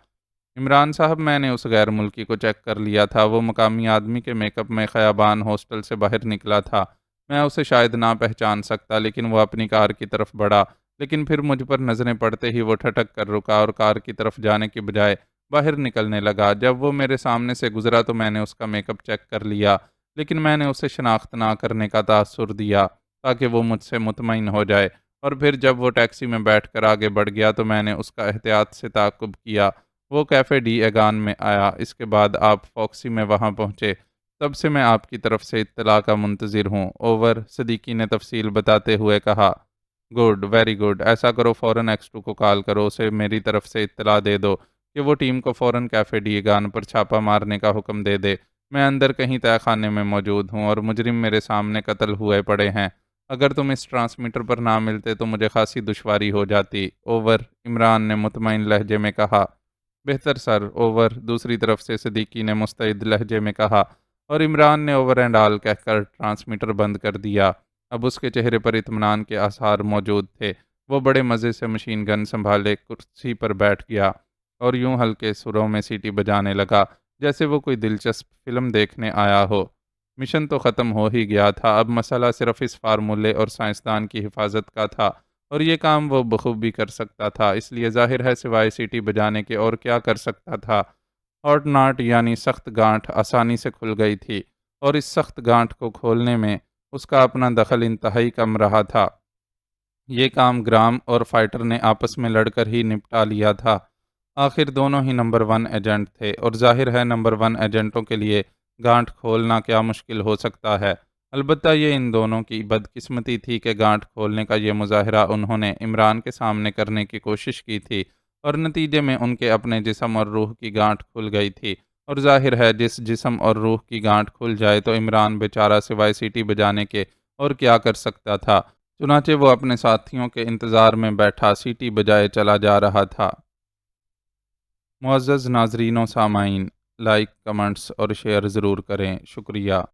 عمران صاحب، میں نے اس غیر ملکی کو چیک کر لیا تھا، وہ مقامی آدمی کے میک اپ میں خیابان ہاسٹل سے باہر نکلا تھا۔ میں اسے شاید نہ پہچان سکتا لیکن وہ اپنی کار کی طرف بڑھا، لیکن پھر مجھ پر نظریں پڑتے ہی وہ ٹھٹک کر رکا اور کار کی طرف جانے کی بجائے باہر نکلنے لگا۔ جب وہ میرے سامنے سے گزرا تو میں نے اس کا میک اپ چیک کر لیا، لیکن میں نے اسے شناخت نہ کرنے کا تاثر دیا تاکہ وہ مجھ سے مطمئن ہو جائے، اور پھر جب وہ ٹیکسی میں بیٹھ کر آگے بڑھ گیا تو میں نے اس کا احتیاط سے تعاقب کیا۔ وہ کیفے ڈی ایگان میں آیا، اس کے بعد آپ فاکسی میں وہاں پہنچے، تب سے میں آپ کی طرف سے اطلاع کا منتظر ہوں۔ اوور، صدیقی نے تفصیل بتاتے ہوئے کہا۔ گڈ، ویری گڈ، ایسا کرو فوراً X2 کو کال کرو، اسے میری طرف سے اطلاع دے دو کہ وہ ٹیم کو فوراً کیفے ڈی ایگان پر چھاپا مارنے کا حکم دے دے۔ میں اندر کہیں تہہ خانے میں موجود ہوں اور مجرم میرے سامنے قتل ہوئے پڑے ہیں۔ اگر تم اس ٹرانسمیٹر پر نہ ملتے تو مجھے خاصی دشواری ہو جاتی۔ اوور، عمران نے مطمئن لہجے میں کہا۔ بہتر سر، اوور، دوسری طرف سے صدیقی نے مستعد لہجے میں کہا، اور عمران نے اوور اینڈ آل کہہ کر ٹرانسمیٹر بند کر دیا۔ اب اس کے چہرے پر اطمینان کے آثار موجود تھے۔ وہ بڑے مزے سے مشین گن سنبھالے کرسی پر بیٹھ گیا اور یوں ہلکے سروں میں سیٹی بجانے لگا جیسے وہ کوئی دلچسپ فلم دیکھنے آیا ہو۔ مشن تو ختم ہو ہی گیا تھا، اب مسئلہ صرف اس فارمولے اور سائنسدان کی حفاظت کا تھا، اور یہ کام وہ بخوبی کر سکتا تھا، اس لیے ظاہر ہے سوائے سیٹی بجانے کے اور کیا کر سکتا تھا۔ ہاٹ ناٹ یعنی سخت گانٹھ آسانی سے کھل گئی تھی، اور اس سخت گانٹھ کو کھولنے میں اس کا اپنا دخل انتہائی کم رہا تھا۔ یہ کام گرام اور فائٹر نے آپس میں لڑ کر ہی نپٹا لیا تھا۔ آخر دونوں ہی نمبر 1 ایجنٹ تھے، اور ظاہر ہے نمبر 1 ایجنٹوں کے لیے گانٹھ کھولنا کیا مشکل ہو سکتا ہے۔ البتہ یہ ان دونوں کی بدقسمتی تھی کہ گانٹھ کھولنے کا یہ مظاہرہ انہوں نے عمران کے سامنے کرنے کی کوشش کی تھی، اور نتیجے میں ان کے اپنے جسم اور روح کی گانٹھ کھل گئی تھی، اور ظاہر ہے جس جسم اور روح کی گانٹھ کھل جائے تو عمران بیچارہ سوائے سیٹی بجانے کے اور کیا کر سکتا تھا۔ چنانچہ وہ اپنے ساتھیوں کے انتظار میں بیٹھا سیٹی بجائے چلا جا رہا تھا۔ معزز ناظرین و سامعین، لائک، کمنٹس اور شیئر ضرور کریں، شکریہ۔